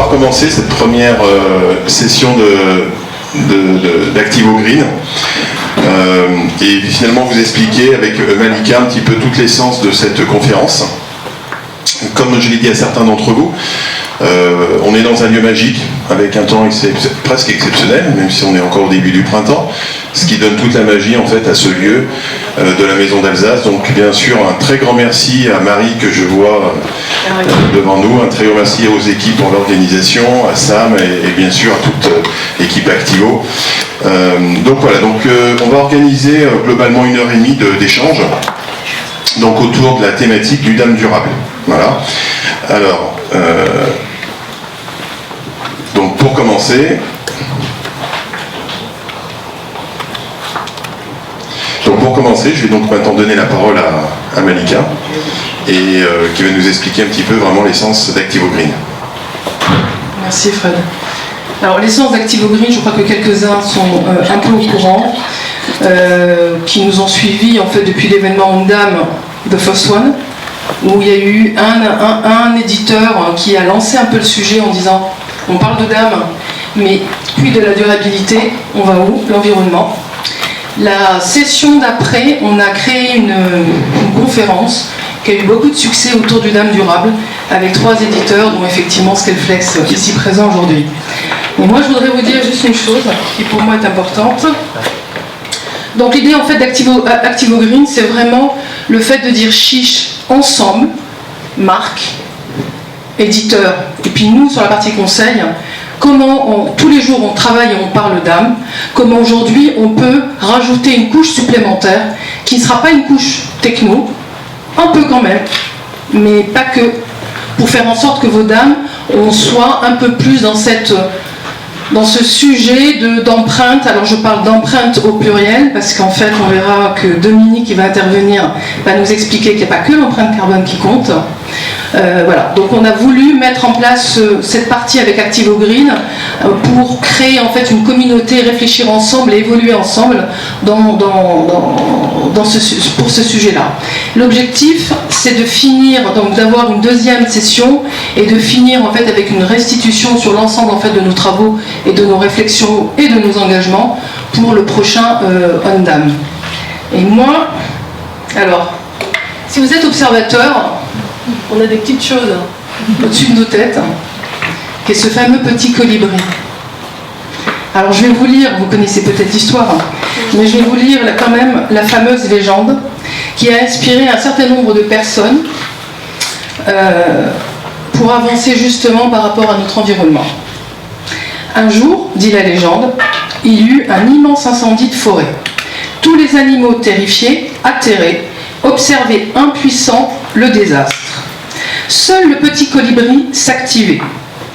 va recommencer cette première session d'Activo Green. Et finalement vous expliquer avec Malika un petit peu toute l'essence de cette conférence. Comme je l'ai dit à certains d'entre vous, on est dans un lieu magique, avec un temps presque exceptionnel, même si on est encore au début du printemps, ce qui donne toute la magie en fait à ce lieu de la Maison d'Alsace. Donc bien sûr un très grand merci à Marie que je vois devant nous, un très grand merci aux équipes pour l'organisation, à Sam et bien sûr à toute l'équipe Activo. Donc voilà, on va organiser globalement 1h30 d'échange donc autour de la thématique du dam durable. Voilà. Alors, donc pour commencer, je vais donc maintenant donner la parole à Malika et qui va nous expliquer un petit peu vraiment l'essence d'Activo Green. Merci Fred. Alors l'essence d'Activo Green, je crois que quelques-uns sont un peu au courant, qui nous ont suivis en fait depuis l'événement Undam, The First One, où il y a eu un éditeur qui a lancé un peu le sujet en disant on parle de DAM, mais puis de la durabilité, on va où? L'environnement. La session d'après, on a créé une conférence qui a eu beaucoup de succès autour du DAM durable, avec 3 éditeurs, dont effectivement Scaleflex ici présent aujourd'hui. Et moi je voudrais vous dire juste une chose qui pour moi est importante. Donc l'idée en fait d'Activo Green, c'est vraiment le fait de dire chiche ensemble, marque, éditeur, et puis nous sur la partie conseil, comment tous les jours on travaille et on parle d'âme, comment aujourd'hui on peut rajouter une couche supplémentaire qui ne sera pas une couche techno, un peu quand même, mais pas que, pour faire en sorte que vos dames, on soit un peu plus dans ce sujet d'empreinte. Alors je parle d'empreinte au pluriel parce qu'en fait on verra que Dominique qui va intervenir va nous expliquer qu'il n'y a pas que l'empreinte carbone qui compte. Voilà, donc on a voulu mettre en place cette partie avec Activo Green pour créer en fait une communauté, réfléchir ensemble et évoluer ensemble pour ce sujet-là. L'objectif c'est de finir, donc d'avoir une deuxième session et de finir en fait avec une restitution sur l'ensemble en fait de nos travaux et de nos réflexions et de nos engagements pour le prochain Undam. Et moi, alors, si vous êtes observateur, on a des petites choses au-dessus de nos têtes, qui est ce fameux petit colibri. Alors je vais vous lire, vous connaissez peut-être l'histoire, mais je vais vous lire quand même la fameuse légende qui a inspiré un certain nombre de personnes pour avancer justement par rapport à notre environnement. Un jour, dit la légende, il y eut un immense incendie de forêt. Tous les animaux terrifiés, atterrés, observaient impuissants le désastre. Seul le petit colibri s'activait,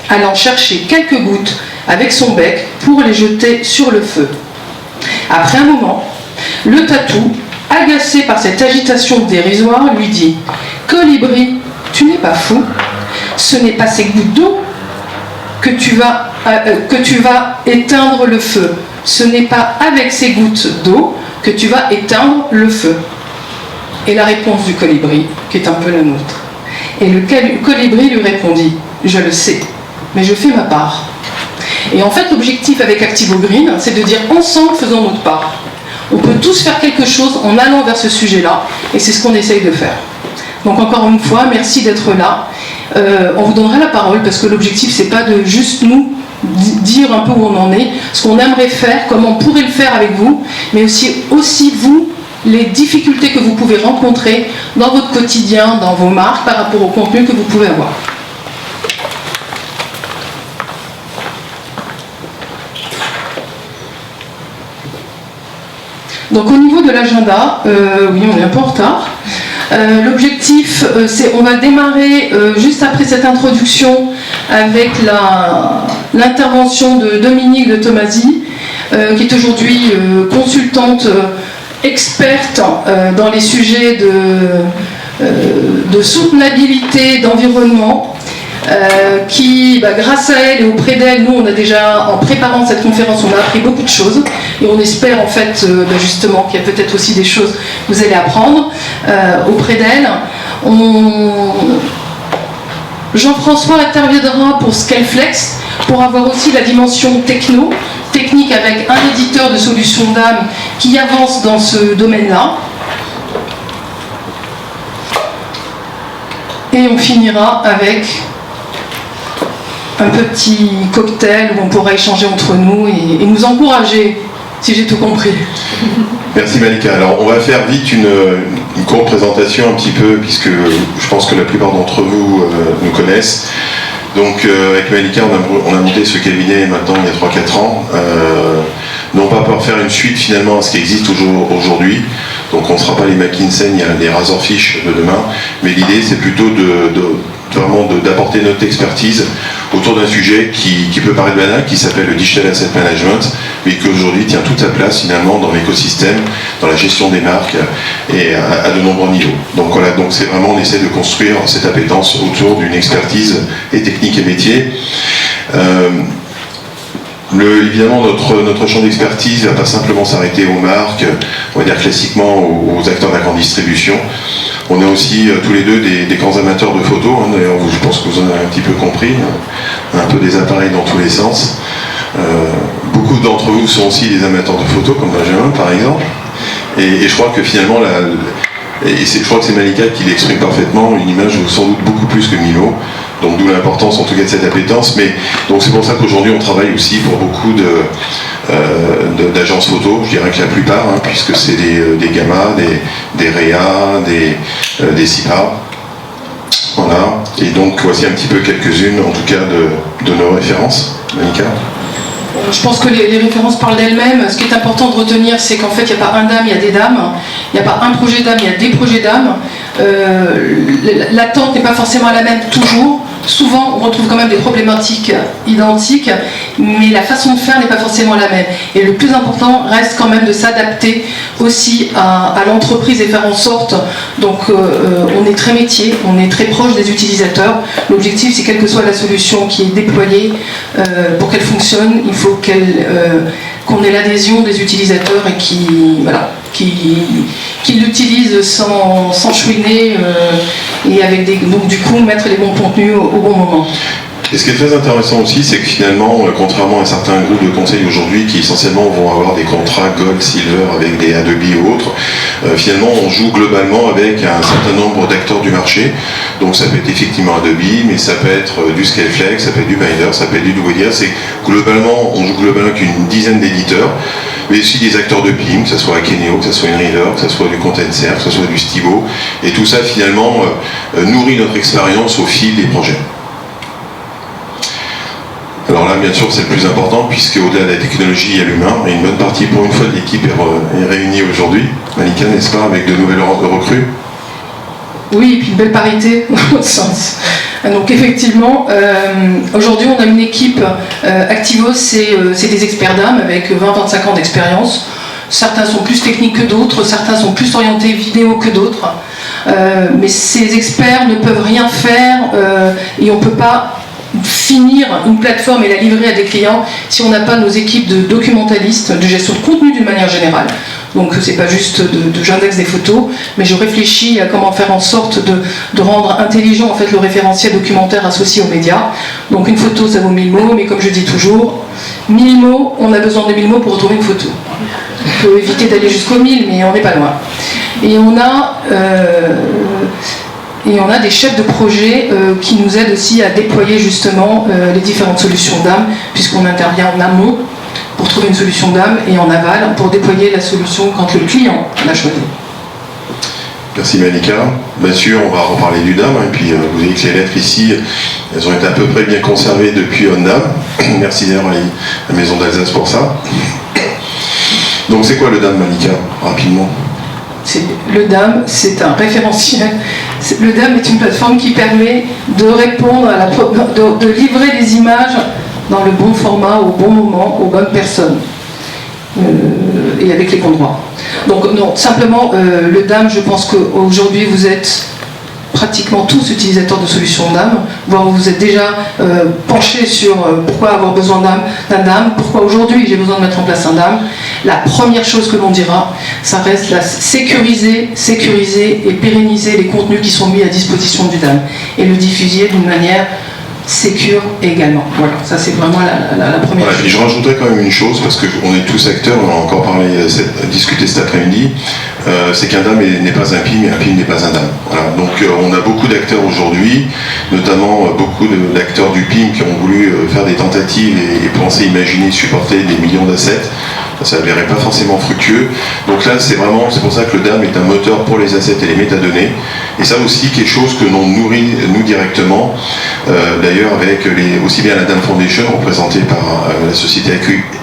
allant chercher quelques gouttes avec son bec pour les jeter sur le feu. Après un moment, le tatou, agacé par cette agitation dérisoire, lui dit « Colibri, tu n'es pas fou, ce n'est pas ces gouttes d'eau que tu vas éteindre le feu. Ce n'est pas avec ces gouttes d'eau que tu vas éteindre le feu. » Et la réponse du colibri, qui est un peu la nôtre. Et le colibri lui répondit « Je le sais, mais je fais ma part. » Et en fait, l'objectif avec Activo Green, c'est de dire ensemble, faisons notre part. On peut tous faire quelque chose en allant vers ce sujet-là, et c'est ce qu'on essaye de faire. Donc encore une fois, merci d'être là. On vous donnera la parole, parce que l'objectif, c'est pas de juste nous dire un peu où on en est, ce qu'on aimerait faire, comment on pourrait le faire avec vous, mais aussi vous, les difficultés que vous pouvez rencontrer dans votre quotidien, dans vos marques, par rapport au contenu que vous pouvez avoir. Donc au niveau de l'agenda, oui, on est un peu en retard. L'objectif, c'est on va démarrer juste après cette introduction avec l'intervention de Dominique de Tomasi, qui est aujourd'hui consultante experte dans les sujets de soutenabilité, d'environnement, qui, grâce à elle et auprès d'elle, nous on a déjà, en préparant cette conférence, on a appris beaucoup de choses et on espère en fait justement qu'il y a peut-être aussi des choses que vous allez apprendre auprès d'elle. Jean-François interviendra pour Scaleflex, pour avoir aussi la dimension technique avec un éditeur de solutions d'âme qui avance dans ce domaine-là. Et on finira avec un petit cocktail où on pourra échanger entre nous et nous encourager, si j'ai tout compris. Merci Malika. Alors on va faire vite une courte présentation un petit peu, puisque je pense que la plupart d'entre vous nous connaissent. Donc avec Malika, on a monté ce cabinet maintenant il y a 3-4 ans, non pas pour faire une suite finalement à ce qui existe aujourd'hui, donc on ne sera pas les McKinsey, les Razorfish de demain, mais l'idée c'est plutôt vraiment d'apporter notre expertise autour d'un sujet qui peut paraître banal, qui s'appelle le Digital Asset Management, mais qui aujourd'hui tient toute sa place finalement dans l'écosystème, dans la gestion des marques et à de nombreux niveaux. Donc voilà, donc c'est vraiment, on essaie de construire cette appétence autour d'une expertise et technique et métier. Évidemment, notre champ d'expertise ne va pas simplement s'arrêter aux marques, on va dire classiquement aux acteurs de la grande distribution. On est aussi tous les deux des grands amateurs de photos, hein. D'ailleurs je pense que vous en avez un petit peu compris, hein. Un peu des appareils dans tous les sens. Beaucoup d'entre vous sont aussi des amateurs de photos, comme Benjamin par exemple. Et je crois que finalement, je crois que c'est Malika qui l'exprime parfaitement, une image sans doute beaucoup plus que Milo. Donc d'où l'importance en tout cas de cette appétence. Mais donc c'est pour ça qu'aujourd'hui on travaille aussi pour beaucoup d'agences photo, je dirais que la plupart, hein, puisque c'est des Gamma, des Réa, des SIPA. Voilà. Et donc voici un petit peu quelques-unes en tout cas de nos références. Malika. Je pense que les références parlent d'elles-mêmes. Ce qui est important de retenir, c'est qu'en fait, il n'y a pas un dame, il y a des dames. Il n'y a pas un projet d'âme, il y a des projets d'âme. L'attente n'est pas forcément la même toujours. Souvent, on retrouve quand même des problématiques identiques, mais la façon de faire n'est pas forcément la même. Et le plus important reste quand même de s'adapter aussi à l'entreprise et faire en sorte. Donc, on est très métier, on est très proche des utilisateurs. L'objectif, c'est quelle que soit la solution qui est déployée, pour qu'elle fonctionne, il faut qu'on ait l'adhésion des utilisateurs et qui l'utilisent sans chouiner et donc du coup mettre les bons contenus au bon moment. Et ce qui est très intéressant aussi, c'est que finalement, contrairement à certains groupes de conseils aujourd'hui qui essentiellement vont avoir des contrats Gold, Silver avec des Adobe ou autres, finalement on joue globalement avec un certain nombre d'acteurs du marché. Donc ça peut être effectivement Adobe, mais ça peut être du Scaleflex, ça peut être du Binder, ça peut être du Nuvodia. On joue globalement avec une dizaine d'éditeurs, mais aussi des acteurs de PIM, que ce soit Akeneo, que ce soit InReader, que ce soit du Contentserve, que ce soit du Stibo. Et tout ça finalement nourrit notre expérience au fil des projets. Alors là, bien sûr, c'est le plus important, puisque au-delà de la technologie, il y a l'humain, et une bonne partie, pour une fois, de l'équipe est réunie aujourd'hui. Malika, n'est-ce pas, avec de nouvelles recrues? Oui, et puis une belle parité, dans l'autre sens. Donc effectivement, aujourd'hui, on a une équipe, Activos, c'est des experts d'âme, avec 20-25 ans d'expérience. Certains sont plus techniques que d'autres, certains sont plus orientés vidéo que d'autres. Mais ces experts ne peuvent rien faire, et on ne peut pas finir une plateforme et la livrer à des clients si on n'a pas nos équipes de documentalistes, de gestion de contenu d'une manière générale. Donc c'est pas juste j'indexe des photos, mais je réfléchis à comment faire en sorte de rendre intelligent en fait le référentiel documentaire associé aux médias. Donc une photo ça vaut 1000 mots, mais comme je dis toujours, 1000 mots, on a besoin de 1000 mots pour retrouver une photo. On peut éviter d'aller jusqu'aux 1000, mais on n'est pas loin. Et on a des chefs de projet qui nous aident aussi à déployer justement les différentes solutions d'âme, puisqu'on intervient en amont pour trouver une solution d'âme et en aval pour déployer la solution quand le client l'a choisi. Merci Malika. Bien sûr, on va reparler du DAM, et puis vous voyez que les lettres ici, elles ont été à peu près bien conservées depuis ONDAM. Merci d'ailleurs à la Maison d'Alsace pour ça. Donc c'est quoi le DAM, Malika, rapidement? Le DAM, c'est un référentiel. Le DAM est une plateforme qui permet de répondre de livrer des images dans le bon format, au bon moment, aux bonnes personnes. Et avec les bons droits. Donc non, simplement, le DAM, je pense qu'aujourd'hui vous êtes pratiquement tous utilisateurs de solutions DAM, voire vous êtes déjà penchés sur pourquoi avoir besoin d'un DAM, pourquoi aujourd'hui j'ai besoin de mettre en place un DAM. La première chose que l'on dira, ça reste la sécuriser et pérenniser les contenus qui sont mis à disposition du DAM et le diffuser d'une manière sécure également. Voilà, ça c'est vraiment la première chose. Et je rajouterais quand même une chose, parce qu'on est tous acteurs, on en a encore discuté cet après-midi, c'est qu'un DAM n'est pas un PIM et un PIM n'est pas un DAM. Voilà. Donc on a beaucoup d'acteurs aujourd'hui, notamment beaucoup d'acteurs du PIM qui ont voulu faire des tentatives et penser, imaginer, supporter des millions d'assets. Ça ne verrait pas forcément fructueux. Donc là, c'est pour ça que le DAM est un moteur pour les assets et les métadonnées. Et ça aussi, quelque chose que l'on nourrit, nous, directement. D'ailleurs, avec aussi bien la DAM Foundation, représentée par la société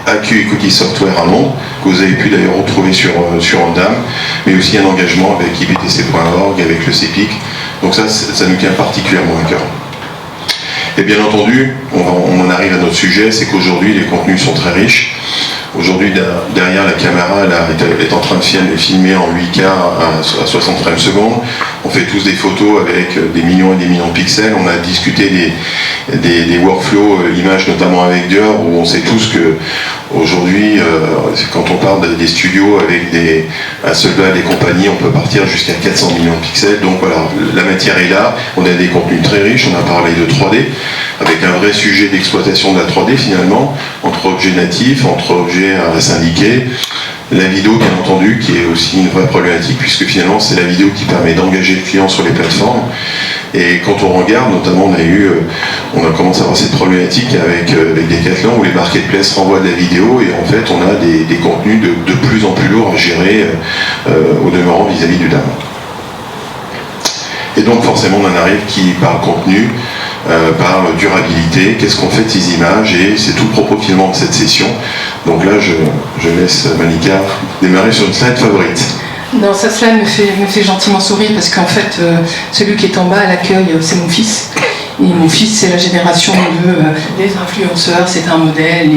AQ Equity Software à Londres, que vous avez pu d'ailleurs retrouver sur un DAM, mais aussi un engagement avec IBTC.org, avec le CEPIC. Donc ça nous tient particulièrement à cœur. Et bien entendu, on en arrive à notre sujet, c'est qu'aujourd'hui, les contenus sont très riches. Aujourd'hui, derrière la caméra, elle est en train de filmer en 8K à 60 frames secondes. On fait tous des photos avec des millions et des millions de pixels. On a discuté des workflows images, notamment avec Dior, où on sait tous que aujourd'hui, quand on parle des studios avec des Hasselblad et compagnie, on peut partir jusqu'à 400 millions de pixels. Donc voilà, la matière est là. On a des contenus très riches. On a parlé de 3D, avec un vrai sujet d'exploitation de la 3D finalement, entre objets natifs, entre objets à syndiquer. La vidéo, bien entendu, qui est aussi une vraie problématique, puisque finalement c'est la vidéo qui permet d'engager le client sur les plateformes. Et quand on regarde, notamment on a commencé à avoir cette problématique avec Decathlon, où les marketplaces renvoient de la vidéo, et en fait on a des contenus de plus en plus lourds à gérer au demeurant vis-à-vis du DAM. Et donc forcément on en arrive qui parle contenu, parle durabilité, qu'est-ce qu'on fait de ces images, et c'est tout le propos finalement de cette session. Donc là je laisse Malika démarrer sur une slide favorite. Non, ça cela me fait gentiment sourire parce qu'en fait celui qui est en bas à l'accueil c'est mon fils. Et mon fils, c'est la génération des influenceurs, c'est un modèle.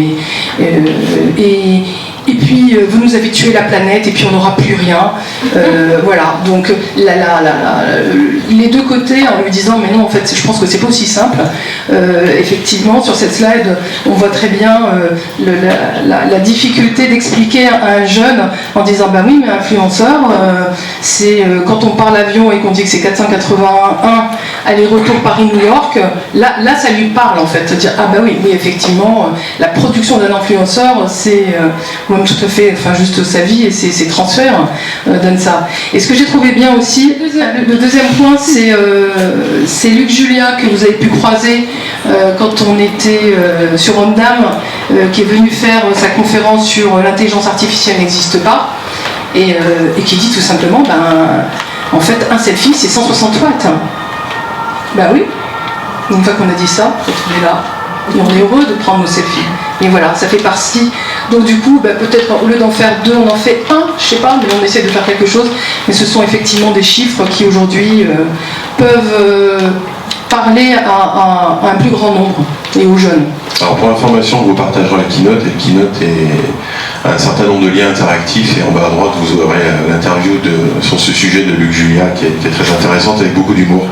Et puis, vous nous avez tué la planète et puis on n'aura plus rien. Voilà, donc les deux côtés en lui disant, mais non, en fait, je pense que c'est pas aussi simple. Effectivement, sur cette slide, on voit très bien la difficulté d'expliquer à un jeune en disant, bah oui, mais influenceur, c'est quand on parle avion et qu'on dit que c'est 481 aller-retour Paris-New York, là, ça lui parle en fait. Dire, ah bah oui, effectivement, la production d'un influenceur, c'est même tout à fait, enfin juste sa vie et ses transferts donnent ça. Et ce que j'ai trouvé bien aussi, le deuxième point, c'est Luc Julia que vous avez pu croiser quand on était sur Omdam, qui est venu faire sa conférence sur l'intelligence artificielle n'existe pas, et qui dit tout simplement, en fait, un selfie, c'est 160 watts. Bah oui, une fois qu'on a dit ça, on est là, et on est heureux de prendre nos selfies. Et voilà, ça fait partie. Donc du coup, peut-être au lieu d'en faire deux, on en fait un, je sais pas, mais on essaie de faire quelque chose. Mais ce sont effectivement des chiffres qui aujourd'hui peuvent parler à un plus grand nombre et aux jeunes. Alors pour information, vous partagerez la keynote, et la keynote est un certain nombre de liens interactifs, et en bas à droite, vous aurez l'interview sur ce sujet de Luc Julia qui est très intéressante avec beaucoup d'humour.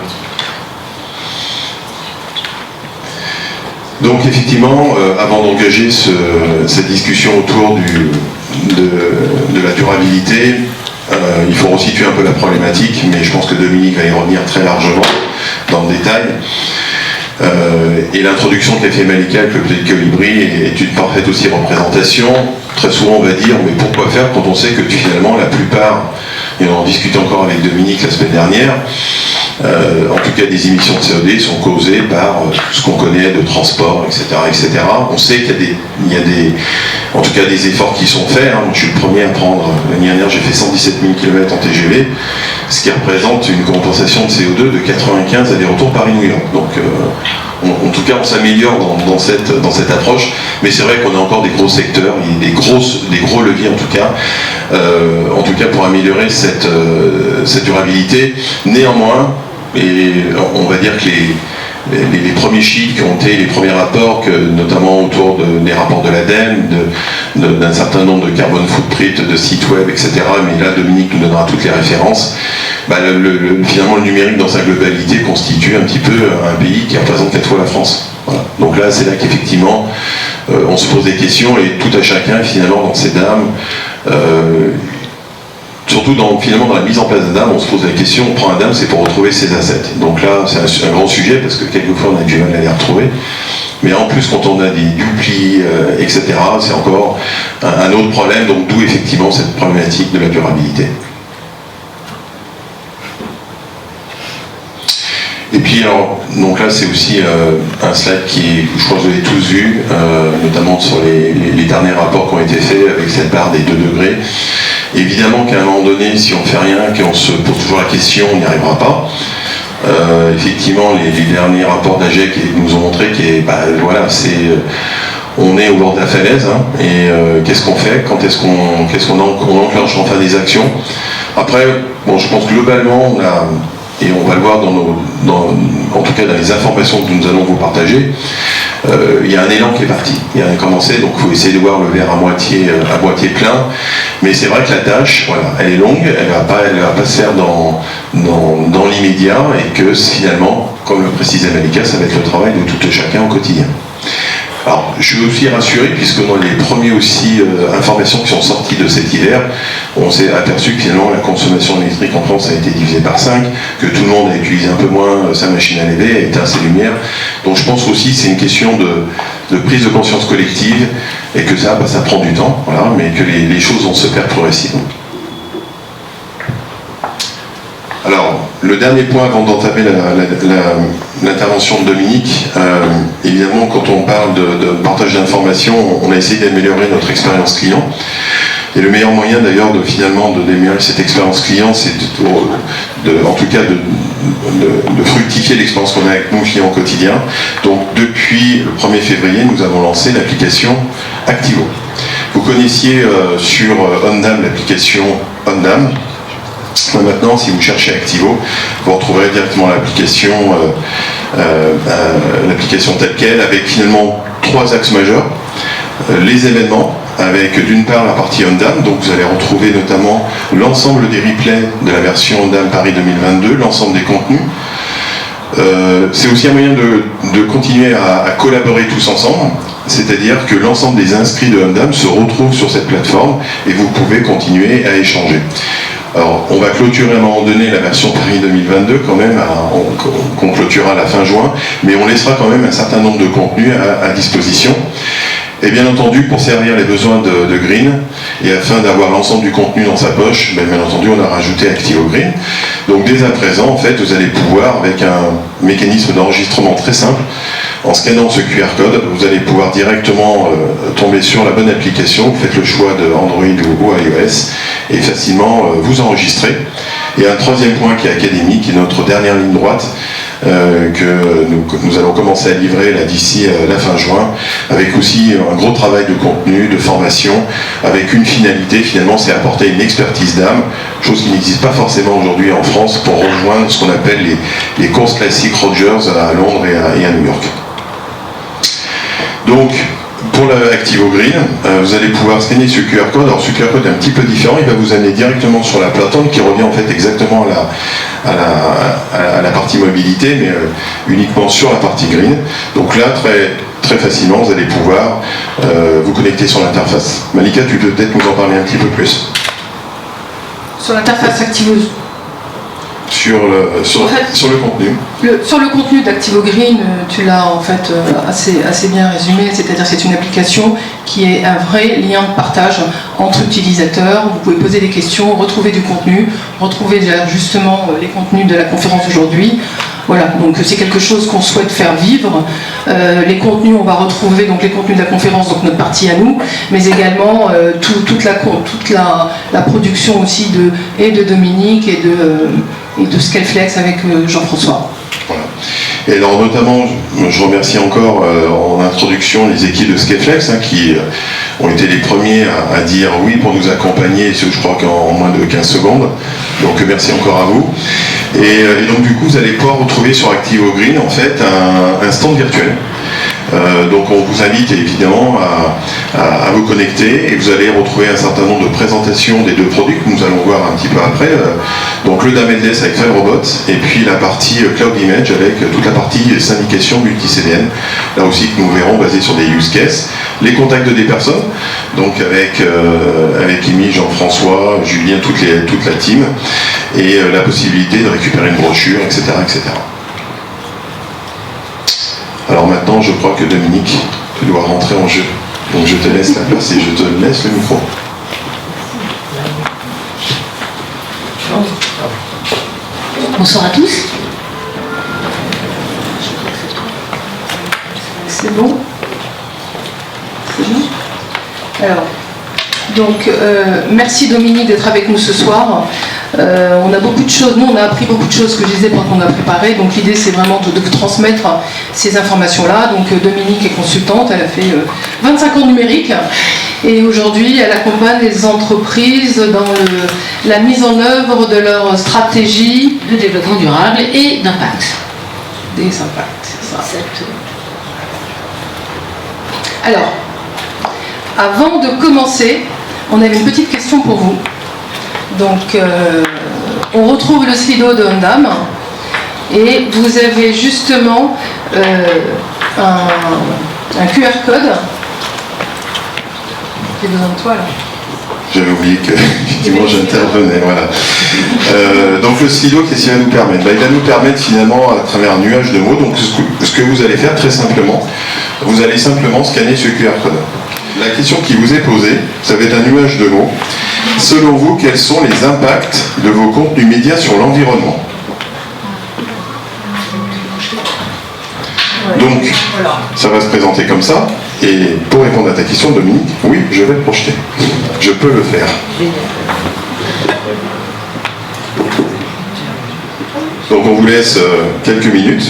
Donc effectivement, avant d'engager cette discussion autour de la durabilité, il faut resituer un peu la problématique, mais je pense que Dominique va y revenir très largement dans le détail. Et l'introduction qu'a fait Malika avec le Petit Colibri est une parfaite aussi représentation. Très souvent on va dire, mais pourquoi faire quand on sait que finalement la plupart, et on en discutait encore avec Dominique la semaine dernière, en tout cas des émissions de CO2 sont causées par ce qu'on connaît de transport, etc., etc. On sait qu'il y a en tout cas des efforts qui sont faits. Hein. Je suis le premier à prendre, l'année dernière j'ai fait 117 000 km en TGV, ce qui représente une compensation de CO2 de 95 allers-retours Paris-New York. Donc en tout cas on s'améliore dans cette approche, mais c'est vrai qu'on a encore des gros secteurs, des gros leviers en tout cas pour améliorer cette durabilité. Néanmoins, et on va dire que les premiers chiffres qui ont été les premiers rapports, notamment autour des rapports de l'ADEME, d'un certain nombre de carbone footprint, de sites web, etc. Mais là, Dominique nous donnera toutes les références. Finalement, le numérique dans sa globalité constitue un petit peu un pays qui représente 4 fois la France. Voilà. Donc là, c'est là qu'effectivement, on se pose des questions et tout à chacun, finalement, dans ces dames, surtout finalement dans la mise en place d'un DAM, on se pose la question, on prend un DAM, c'est pour retrouver ses assets. Donc là, c'est un grand sujet parce que quelquefois on a du mal à les retrouver. Mais en plus, quand on a des duplis, etc., c'est encore un autre problème, donc d'où effectivement cette problématique de la durabilité. Et puis alors, donc là c'est aussi un slide qui, je crois que vous avez tous vu, notamment sur les derniers rapports qui ont été faits avec cette barre des 2 degrés. Évidemment qu'à un moment donné, si on ne fait rien, qu'on se pose toujours la question, on n'y arrivera pas. Effectivement, les derniers rapports d'AGEC nous ont montré on est au bord de la falaise, hein, et qu'est-ce qu'on fait? Quand est-ce qu'on enclenche enfin des actions? Après, je pense que globalement, et on va le voir en tout cas dans les informations que nous allons vous partager, il y a un élan qui est parti, il y a un commencé, donc il faut essayer de voir le verre à moitié plein, mais c'est vrai que la tâche, voilà, elle est longue, elle va pas se faire dans l'immédiat, et que finalement, comme le précisait Malika, ça va être le travail de tout et chacun au quotidien. Alors, je suis aussi rassuré, puisque dans les premières informations qui sont sorties de cet hiver, on s'est aperçu que finalement la consommation électrique en France a été divisée par 5, que tout le monde a utilisé un peu moins sa machine à laver, a éteint ses lumières. Donc je pense aussi que c'est une question de prise de conscience collective, et que ça prend du temps, voilà, mais que les choses vont se faire progressivement. Alors, le dernier point avant d'entamer l'intervention de Dominique, évidemment, quand on parle de partage d'informations, on a essayé d'améliorer notre expérience client. Et le meilleur moyen d'ailleurs d'améliorer cette expérience client, c'est en tout cas de fructifier l'expérience qu'on a avec nos clients au quotidien. Donc depuis le 1er février, nous avons lancé l'application Activo. Vous connaissiez sur OnDam l'application OnDam. Maintenant, si vous cherchez Activo, vous retrouverez directement l'application telle quelle, avec finalement 3 axes majeurs. Les événements, avec d'une part la partie OnDam, donc vous allez retrouver notamment l'ensemble des replays de la version OnDam Paris 2022, l'ensemble des contenus. C'est aussi un moyen de continuer à collaborer tous ensemble, c'est-à-dire que l'ensemble des inscrits de OnDam se retrouvent sur cette plateforme et vous pouvez continuer à échanger. Alors, on va clôturer à un moment donné la version Paris 2022 quand même, qu'on clôturera à la fin juin, mais on laissera quand même un certain nombre de contenus à disposition. Et bien entendu, pour servir les besoins de Green, et afin d'avoir l'ensemble du contenu dans sa poche, bien entendu, on a rajouté Activo Green. Donc dès à présent, en fait, vous allez pouvoir, avec un mécanisme d'enregistrement très simple, en scannant ce QR code, vous allez pouvoir directement tomber sur la bonne application. Vous faites le choix de Android ou iOS, et facilement vous enregistrer. Et un troisième point qui est académique, qui est notre dernière ligne droite, que nous allons commencer à livrer là d'ici la fin juin, avec aussi un gros travail de contenu, de formation, avec une finalité finalement, c'est apporter une expertise d'âme, chose qui n'existe pas forcément aujourd'hui en France, pour rejoindre ce qu'on appelle les courses classiques Rogers à Londres et à New York. Donc, pour l'Activo Green, vous allez pouvoir scanner ce QR code. Alors ce QR code est un petit peu différent, il va vous amener directement sur la plateforme qui revient en fait exactement à la partie mobilité, mais uniquement sur la partie green. Donc là, très facilement, vous allez pouvoir vous connecter sur l'interface. Malika, tu peux peut-être nous en parler un petit peu plus. Sur l'interface Activo. Sur le contenu. Sur le contenu d'Activo Green, tu l'as en fait assez bien résumé, c'est-à-dire que c'est une application qui est un vrai lien de partage entre utilisateurs. Vous pouvez poser des questions, retrouver du contenu, retrouver justement les contenus de la conférence d'aujourd'hui. Voilà, donc c'est quelque chose qu'on souhaite faire vivre. Les contenus, on va retrouver donc les contenus de la conférence, donc notre partie à nous, mais également toute la production aussi de Dominique et de Scaleflex avec Jean-François. Voilà. Et alors notamment, je remercie encore en introduction les équipes de Scaleflex qui ont été les premiers à dire oui pour nous accompagner, je crois qu'en moins de 15 secondes. Donc merci encore à vous. Et donc du coup, vous allez pouvoir retrouver sur ActivoGreen en fait un stand virtuel. Donc on vous invite évidemment à vous connecter et vous allez retrouver un certain nombre de présentations des deux produits que nous allons voir un petit peu après. Donc le DAM LDS avec FireRobot et puis la partie Cloud Image avec toute la partie syndication multi-CDN, là aussi que nous verrons basée sur des use cases. Les contacts des personnes, donc avec Amy, Jean-François, Julien, toute la team, et la possibilité de récupérer une brochure, etc. etc. Alors maintenant, je crois que Dominique, tu dois rentrer en jeu. Donc je te laisse la place et je te laisse le micro. Bonsoir à tous. C'est bon? C'est bon? Alors, donc, merci Dominique d'être avec nous ce soir. On a beaucoup de choses, nous on a appris beaucoup de choses que je disais pendant qu'on a préparé, donc l'idée c'est vraiment de vous transmettre ces informations-là. Donc Dominique est consultante, elle a fait 25 ans de numérique et aujourd'hui elle accompagne les entreprises dans la mise en œuvre de leur stratégie De développement durable et d'impact. des impacts. C'est ça. Alors, avant de commencer, on avait une petite question pour vous. Donc, on retrouve le Slido de Ondam et vous avez justement un QR code. J'ai besoin de toi là. J'avais oublié que effectivement j'intervenais, voilà. Donc le Slido, qu'est-ce qu'il va nous permettre? Il va nous permettre finalement à travers un nuage de mots, donc ce que vous allez faire très simplement, vous allez simplement scanner ce QR code. La question qui vous est posée, ça va être un nuage de mots. Selon vous, quels sont les impacts de vos contenus médias sur l'environnement? Donc, ça va se présenter comme ça. Et pour répondre à ta question, Dominique, oui, je vais le projeter. Je peux le faire. Donc on vous laisse quelques minutes.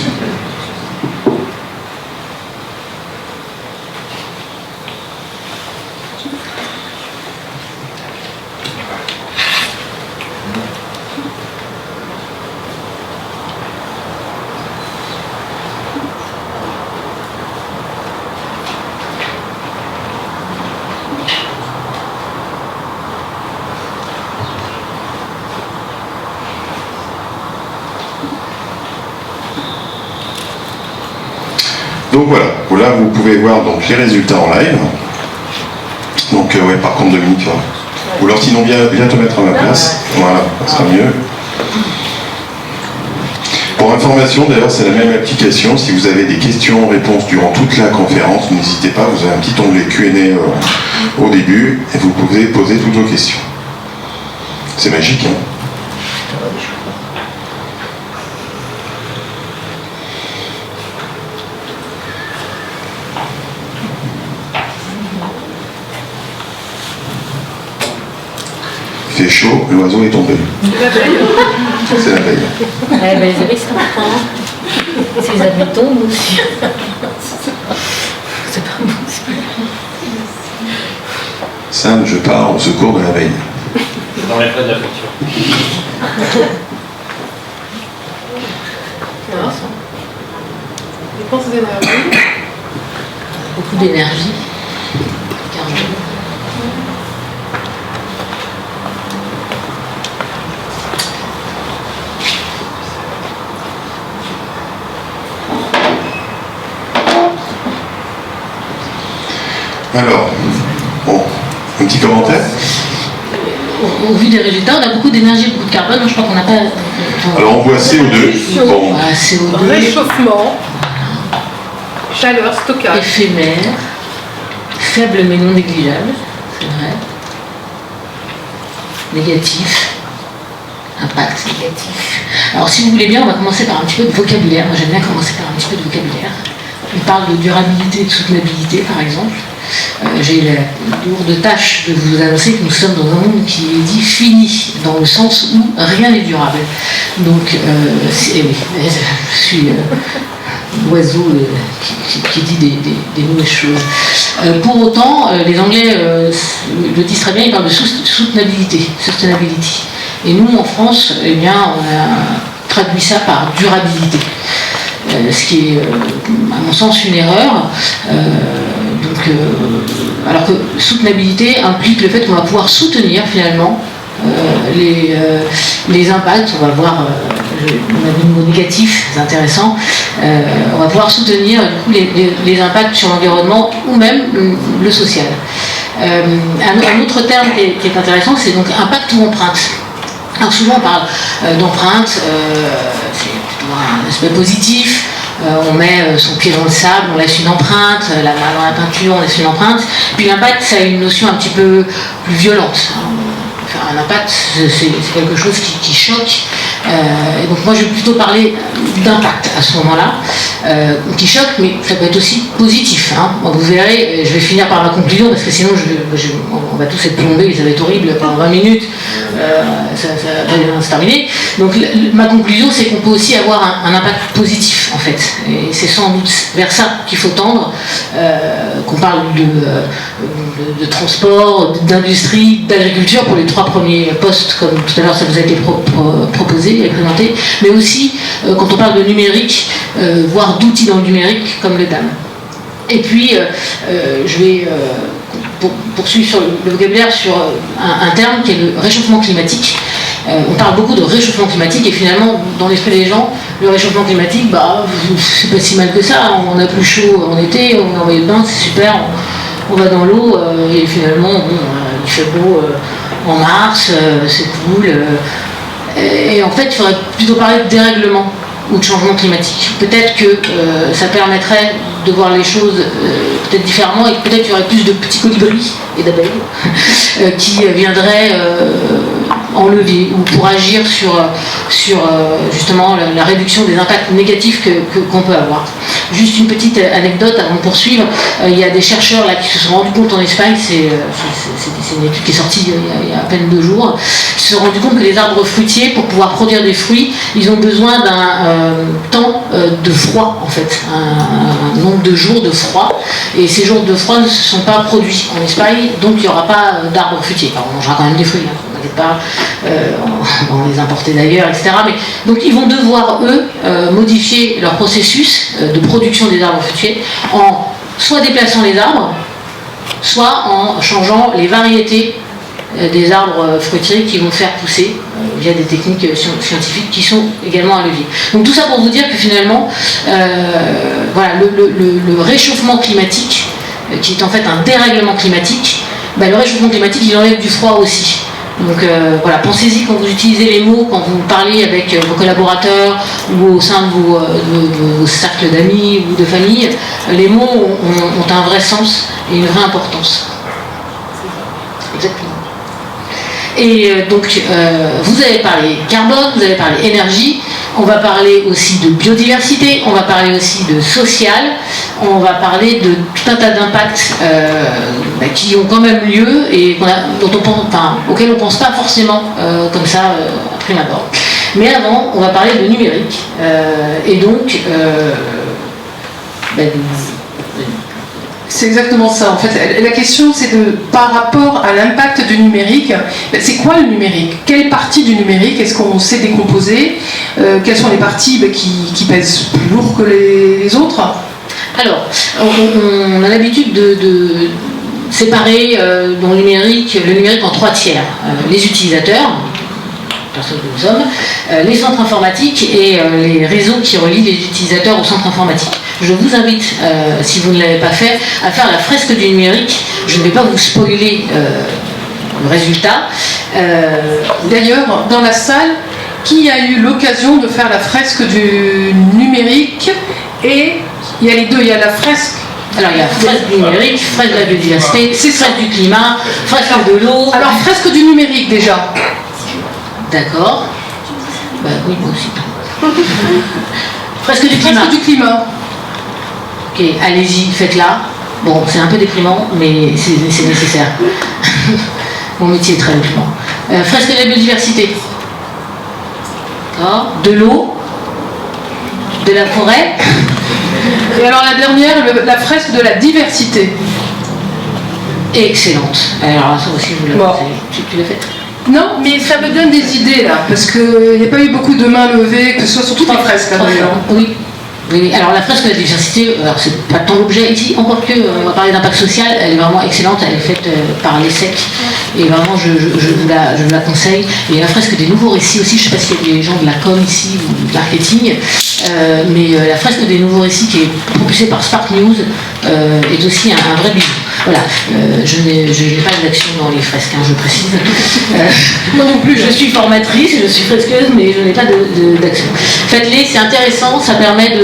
Donc voilà, là vous pouvez voir donc les résultats en live. Donc ouais, par contre Dominique, ou alors sinon viens te mettre à ma place. Voilà, ça sera mieux. Pour information, d'ailleurs, c'est la même application. Si vous avez des questions-réponses durant toute la conférence, n'hésitez pas, vous avez un petit onglet Q&A au début et vous pouvez poser toutes vos questions. C'est magique, hein? Il fait chaud, l'oiseau est tombé. C'est la veille. C'est la veille. Eh ben, les abeilles, c'est important. Si les abeilles tombent aussi. C'est pas bon. Sam, je pars au secours de la veille. Dans les frais de la facture. Dépenses d'énergie. Beaucoup d'énergie. Carbone. Alors, bon, un petit commentaire? Au vu des résultats, on a beaucoup d'énergie, beaucoup de carbone. Je crois qu'on n'a pas. Alors on voit CO2. Bon, Voilà, CO2. Réchauffement. Chaleur, stockage. Éphémère. Faible mais non négligeable. C'est vrai. Négatif. Impact négatif. Alors si vous voulez bien, on va commencer par un petit peu de vocabulaire. Moi j'aime bien commencer par un petit peu de vocabulaire. On parle de durabilité et de soutenabilité par exemple. J'ai la lourde tâche de vous annoncer que nous sommes dans un monde qui est dit fini, dans le sens où rien n'est durable. Donc, oui, je suis l'oiseau qui dit des mauvaises choses. Pour autant, les Anglais le disent très bien, ils parlent de soutenabilité, sustainability. Et nous, en France, eh bien, traduit ça par durabilité. Ce qui est, à mon sens, une erreur. Alors que soutenabilité implique le fait qu'on va pouvoir soutenir finalement les impacts. On va voir, on a vu le mot négatif, c'est intéressant. On va pouvoir soutenir du coup, les impacts sur l'environnement ou même le social. Un autre terme qui est intéressant, c'est donc impact ou empreinte. Alors souvent on parle d'empreinte, c'est plutôt un aspect positif. On met son pied dans le sable, on laisse une empreinte, la main dans la peinture, on laisse une empreinte. Puis l'impact, ça a une notion un petit peu plus violente. Enfin, un impact, c'est quelque chose qui choque. Et donc moi, je vais plutôt parler d'impact à ce moment-là, qui choque, mais ça peut être aussi positif. Hein. Bon, vous verrez, je vais finir par ma conclusion, parce que sinon, on va tous être plombés, ça va être horrible pendant 20 minutes. Ça va se terminer. Donc ma conclusion, c'est qu'on peut aussi avoir un impact positif, en fait. Et c'est sans doute vers ça qu'il faut tendre, qu'on parle de transport, d'industrie, d'agriculture pour les 3 premiers postes, comme tout à l'heure ça vous a été proposé et présenté, mais aussi quand on parle de numérique, voire d'outils dans le numérique comme le DAM. Et puis je vais poursuivre sur le vocabulaire sur un terme qui est le réchauffement climatique. On parle beaucoup de réchauffement climatique et finalement, dans l'esprit des gens, le réchauffement climatique, c'est pas si mal que ça. On a plus chaud en été, on est envoyé de bain, c'est super, on va dans l'eau et finalement, il fait beau en mars, c'est cool. Et en fait, il faudrait plutôt parler de dérèglement ou de changement climatique. Peut-être que ça permettrait de voir les choses peut-être différemment et peut-être qu'il y aurait plus de petits colibris et d'abeilles qui viendraient enlever ou pour agir sur justement la réduction des impacts négatifs qu'on peut avoir. Juste une petite anecdote avant de poursuivre. Il y a des chercheurs là, qui se sont rendus compte en Espagne, c'est une étude qui est sortie il y a à peine 2 jours, qui se sont rendus compte que les arbres fruitiers, pour pouvoir produire des fruits, ils ont besoin d'un temps de froid en fait, un nombre de jours de froid, et ces jours de froid ne se sont pas produits en Espagne, donc il n'y aura pas d'arbres fruitiers. Alors, on mangera quand même des fruits, hein, ne vous inquiétez pas, on va les importer d'ailleurs, etc. Mais, donc ils vont devoir, eux, modifier leur processus de production des arbres fruitiers en soit déplaçant les arbres, soit en changeant les variétés des arbres fruitiers qui vont faire pousser via des techniques scientifiques qui sont également un levier. Donc tout ça pour vous dire que finalement, voilà, le réchauffement climatique, qui est en fait un dérèglement climatique, le réchauffement climatique il enlève du froid aussi. Donc voilà, pensez-y quand vous utilisez les mots, quand vous parlez avec vos collaborateurs ou au sein de vos cercles d'amis ou de famille, les mots ont un vrai sens et une vraie importance. Exactement. Et donc, vous avez parlé carbone, vous avez parlé énergie, on va parler aussi de biodiversité, on va parler aussi de social, on va parler de tout un tas d'impacts qui ont quand même lieu et auxquels on ne pense pas forcément comme ça à prime abord. Mais avant, on va parler de numérique. Et donc, c'est exactement ça. En fait, la question, c'est par rapport à l'impact du numérique, c'est quoi le numérique? Quelle partie du numérique est-ce qu'on sait décomposer? Quelles sont les parties qui pèsent plus lourd que les autres? Alors, on a l'habitude de séparer dans le numérique en 3 tiers. Les utilisateurs, personne que nous sommes, les centres informatiques et les réseaux qui relient les utilisateurs aux centres informatiques. Je vous invite, si vous ne l'avez pas fait, à faire la fresque du numérique. Je ne vais pas vous spoiler le résultat. D'ailleurs, dans la salle, qui a eu l'occasion de faire la fresque du numérique? Et il y a les deux, il y a la fresque. Alors il y a fresque du numérique, fresque de la biodiversité, fresque du climat, fresque de l'eau. Alors fresque du numérique déjà. D'accord. Oui, moi aussi. Fresque du climat. Fresque du climat. Ok, allez-y, faites-la. Bon, c'est un peu déprimant, mais c'est nécessaire. Mon métier est très déprimant. Fresque de la biodiversité. D'accord. De l'eau. De la forêt. Et alors la dernière, la fresque de la diversité. Excellente. Alors ça aussi, vous l'avez fait. Tu l'as fait? Non, mais ça me donne des idées là, parce qu'il n'y a pas eu beaucoup de mains levées, que ce soit sur toutes les fresques là d'ailleurs. Oui. Oui, alors la fresque de la diversité, alors c'est pas tant l'objet ici, encore que on va parler d'impact social, elle est vraiment excellente, elle est faite par l'ESSEC et vraiment je vous la conseille. Et la fresque des nouveaux récits aussi, je sais pas s'il y a des gens de la com ici ou de marketing, mais la fresque des nouveaux récits qui est propulsée par Spark News est aussi un vrai bijou. Voilà, je n'ai pas d'action dans les fresques, hein, je précise. Moi non plus, je suis formatrice, je suis fresqueuse, mais je n'ai pas d'action. Faites-les, c'est intéressant, ça permet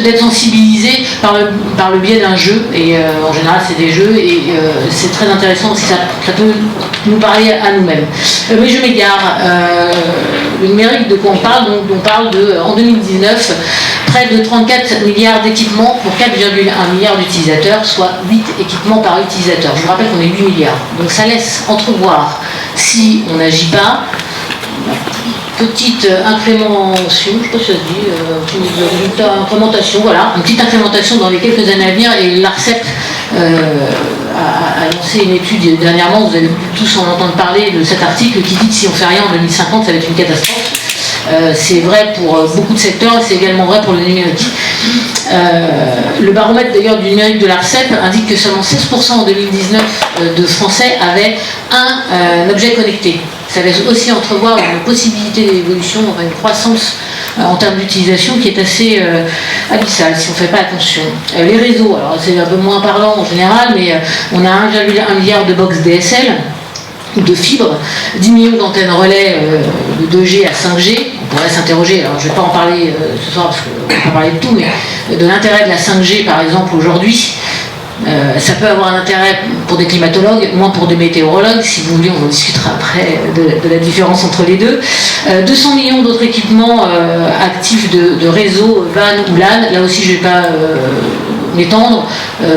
d'être sensibilisé par le biais d'un jeu, et en général c'est des jeux, et c'est très intéressant aussi, ça peut nous parler à nous-mêmes. Mais je m'égare, le numérique, de quoi on parle? Donc on parle en 2019, près de 34 milliards d'équipements pour 4,1 milliards d'utilisateurs, soit 8 équipements par utilisateur. Je vous rappelle qu'on est 8 milliards. Donc ça laisse entrevoir, si on n'agit pas, petite incrémentation, je ne sais pas si ça se dit, incrémentation, voilà, une petite incrémentation dans les quelques années à venir, et l'ARCEP a lancé une étude dernièrement, vous avez tous en entendre parler de cet article qui dit que si on ne fait rien en 2050, ça va être une catastrophe. C'est vrai pour beaucoup de secteurs, et c'est également vrai pour le numérique. Le baromètre d'ailleurs du numérique de l'ARCEP indique que seulement 16% en 2019 de Français avaient un objet connecté. Ça laisse aussi entrevoir une possibilité d'évolution, une croissance en termes d'utilisation qui est assez abyssale si on ne fait pas attention. Les réseaux, alors c'est un peu moins parlant en général, mais on a 1,1 milliard de box DSL, de fibres, 10 millions d'antennes relais de 2G à 5G. On pourrait s'interroger, alors je ne vais pas en parler ce soir parce qu'on ne va pas parler de tout, mais de l'intérêt de la 5G par exemple aujourd'hui. Ça peut avoir un intérêt pour des climatologues, moins pour des météorologues. Si vous voulez, on en discutera après de la différence entre les deux. 200 millions d'autres équipements actifs de réseaux WAN ou LAN. Là aussi, je ne vais pas m'étendre,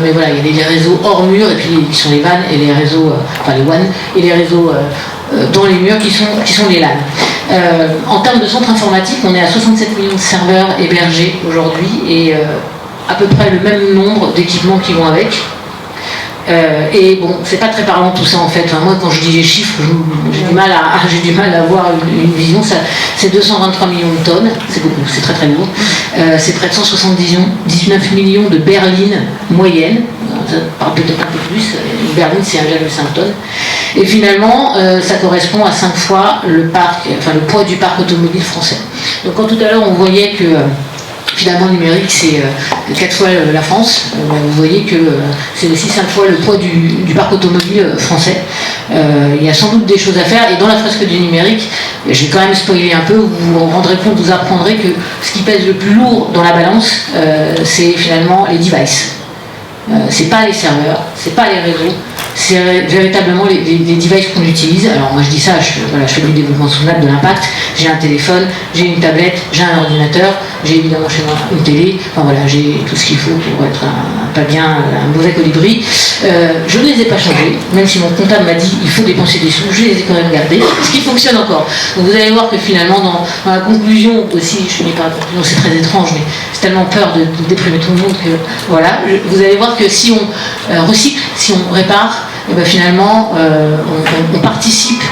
mais voilà, il y a des réseaux hors mur, et puis qui sont les WAN et les réseaux, enfin les WAN et les réseaux dans les murs qui sont les LAN. En termes de centres informatiques, on est à 67 millions de serveurs hébergés aujourd'hui, et à peu près le même nombre d'équipements qui vont avec. Et bon, c'est pas très parlant tout ça en fait. Enfin, moi, quand je dis les chiffres, j'ai du mal à avoir une vision. C'est 223 millions de tonnes, c'est beaucoup, c'est très très lourd. C'est près de 179 millions de berlines moyennes. Ça parle peut-être un peu plus. Une berline, c'est 1,5 tonnes. Et finalement, ça correspond à 5 fois le poids du parc automobile français. Donc quand tout à l'heure on voyait que finalement, le numérique, c'est 4 fois la France. Vous voyez que c'est aussi 5 fois le poids du parc automobile français. Il y a sans doute des choses à faire. Et dans la fresque du numérique, je vais quand même spoiler un peu, vous vous rendrez compte, vous apprendrez que ce qui pèse le plus lourd dans la balance, c'est finalement les devices. C'est pas les serveurs, c'est pas les réseaux, c'est véritablement les devices qu'on utilise. Alors moi je dis ça, je fais du développement soutenable de l'impact, j'ai un téléphone, j'ai une tablette, j'ai un ordinateur, j'ai évidemment chez moi une télé, enfin voilà, j'ai tout ce qu'il faut pour être un mauvais colibri. Je ne les ai pas changés, même si mon comptable m'a dit il faut dépenser des sous, je les ai quand même gardés, ce qui fonctionne encore. Donc vous allez voir que finalement dans la conclusion aussi, je finis par la conclusion, c'est très étrange, mais c'est tellement peur de déprimer tout le monde que voilà, vous allez voir que si on recycle, si on répare, et ben finalement on participe,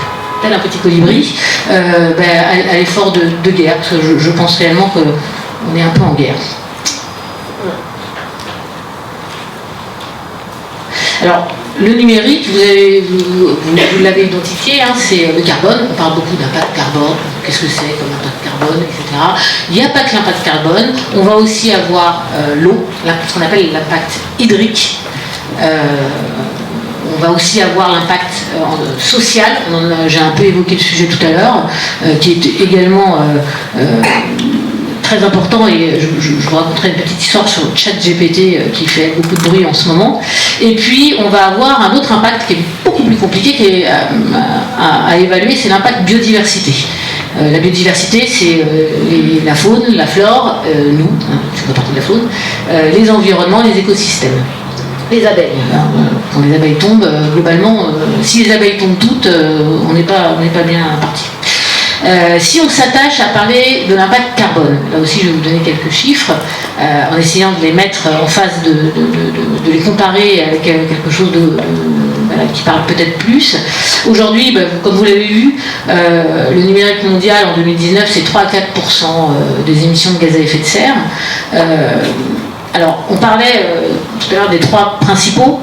tel un petit colibri, à l'effort de guerre, parce que je pense réellement qu'on est un peu en guerre. Alors, le numérique, vous l'avez identifié, hein, c'est le carbone. On parle beaucoup d'impact carbone. Qu'est-ce que c'est comme impact carbone, etc. Il n'y a pas que l'impact carbone. On va aussi avoir l'eau, ce qu'on appelle l'impact hydrique. On va aussi avoir l'impact social. J'ai un peu évoqué le sujet tout à l'heure, qui est également très important, et je vous raconterai une petite histoire sur ChatGPT qui fait beaucoup de bruit en ce moment. Et puis on va avoir un autre impact qui est beaucoup plus compliqué, qui est à évaluer, c'est l'impact biodiversité. La biodiversité, c'est la faune, la flore, nous, c'est pas partie de la faune, les environnements, les écosystèmes. Les abeilles. Quand les abeilles tombent, globalement, si les abeilles tombent toutes, on n'est pas bien parti. Si on s'attache à parler de l'impact carbone, là aussi je vais vous donner quelques chiffres, en essayant de les mettre en face, de les comparer avec quelque chose voilà, qui parle peut-être plus. Aujourd'hui, comme vous l'avez vu, le numérique mondial en 2019, c'est 3 à 4% des émissions de gaz à effet de serre. Alors, on parlait tout à l'heure des 3 principaux,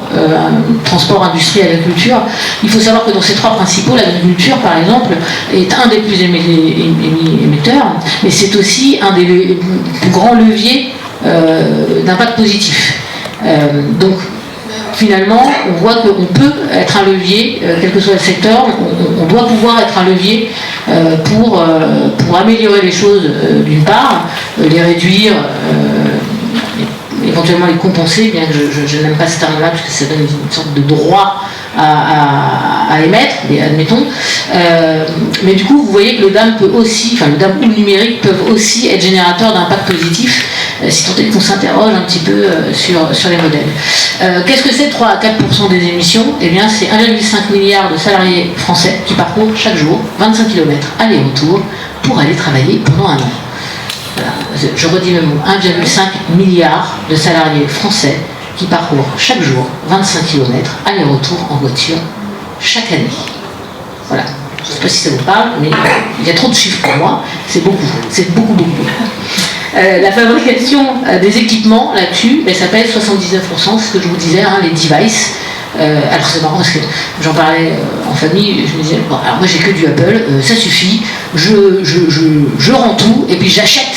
transport, industrie, agriculture. Il faut savoir que dans ces 3 principaux, l'agriculture, par exemple, est un des plus émetteurs, mais c'est aussi un des plus grands leviers d'impact positif. Donc, finalement, on voit qu'on peut être un levier, quel que soit le secteur, on doit pouvoir être un levier pour améliorer les choses, d'une part, les réduire, éventuellement les compenser, bien que je n'aime pas ce terme-là, parce que ça donne une sorte de droit à émettre, admettons. Mais du coup, vous voyez que le DAM peut aussi, enfin le DAM ou le numérique peuvent aussi être générateurs d'impact positif, si tant est qu'on s'interroge un petit peu sur les modèles. Qu'est-ce que c'est 3 à 4% des émissions? Eh bien, c'est 1,5 milliard de salariés français qui parcourent chaque jour 25 km aller-retour pour aller travailler pendant un an. Voilà. Je redis le mot, 1,5 milliard de salariés français qui parcourent chaque jour 25 km aller-retour en voiture chaque année. Voilà. Je ne sais pas si ça vous parle, mais il y a trop de chiffres pour moi. C'est beaucoup. La fabrication des équipements là-dessus, ça pèse 79%, c'est ce que je vous disais, les devices. Alors c'est marrant parce que j'en parlais en famille, je me disais, bon, alors moi j'ai que du Apple, ça suffit, je rends tout et puis j'achète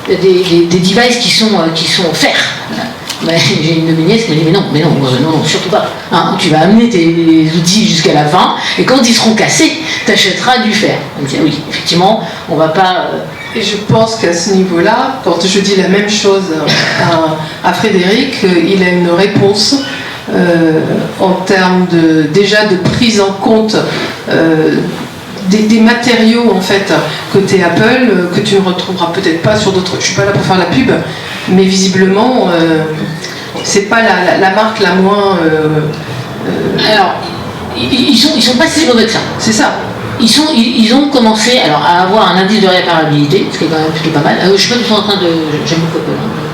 des devices qui sont offerts. J'ai une de mes nièces qui m'a dit mais non, surtout pas. Tu vas amener tes outils jusqu'à la fin et quand ils seront cassés, tu achèteras du fer. Elle me dit oui, effectivement, on va pas. Et je pense qu'à ce niveau-là, quand je dis la même chose à Frédéric, il a une réponse en termes déjà de prise en compte des matériaux en fait côté Apple que tu ne retrouveras peut-être pas sur d'autres. Je suis pas là pour faire la pub, mais visiblement c'est pas la marque la moins. Alors ils sont pas si mauvais que ça. C'est ça. Ils ont commencé à avoir un indice de réparabilité, ce qui est quand même plutôt pas mal. Je suis pas du tout en train de. J'aime beaucoup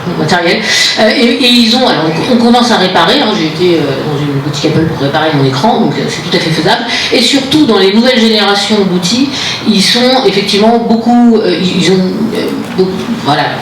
le matériel. Et ils ont. Alors on commence à réparer. J'ai été dans une boutique Apple pour réparer mon écran, donc c'est tout à fait faisable. Et surtout dans les nouvelles générations d'outils, ils sont effectivement beaucoup. Ils ont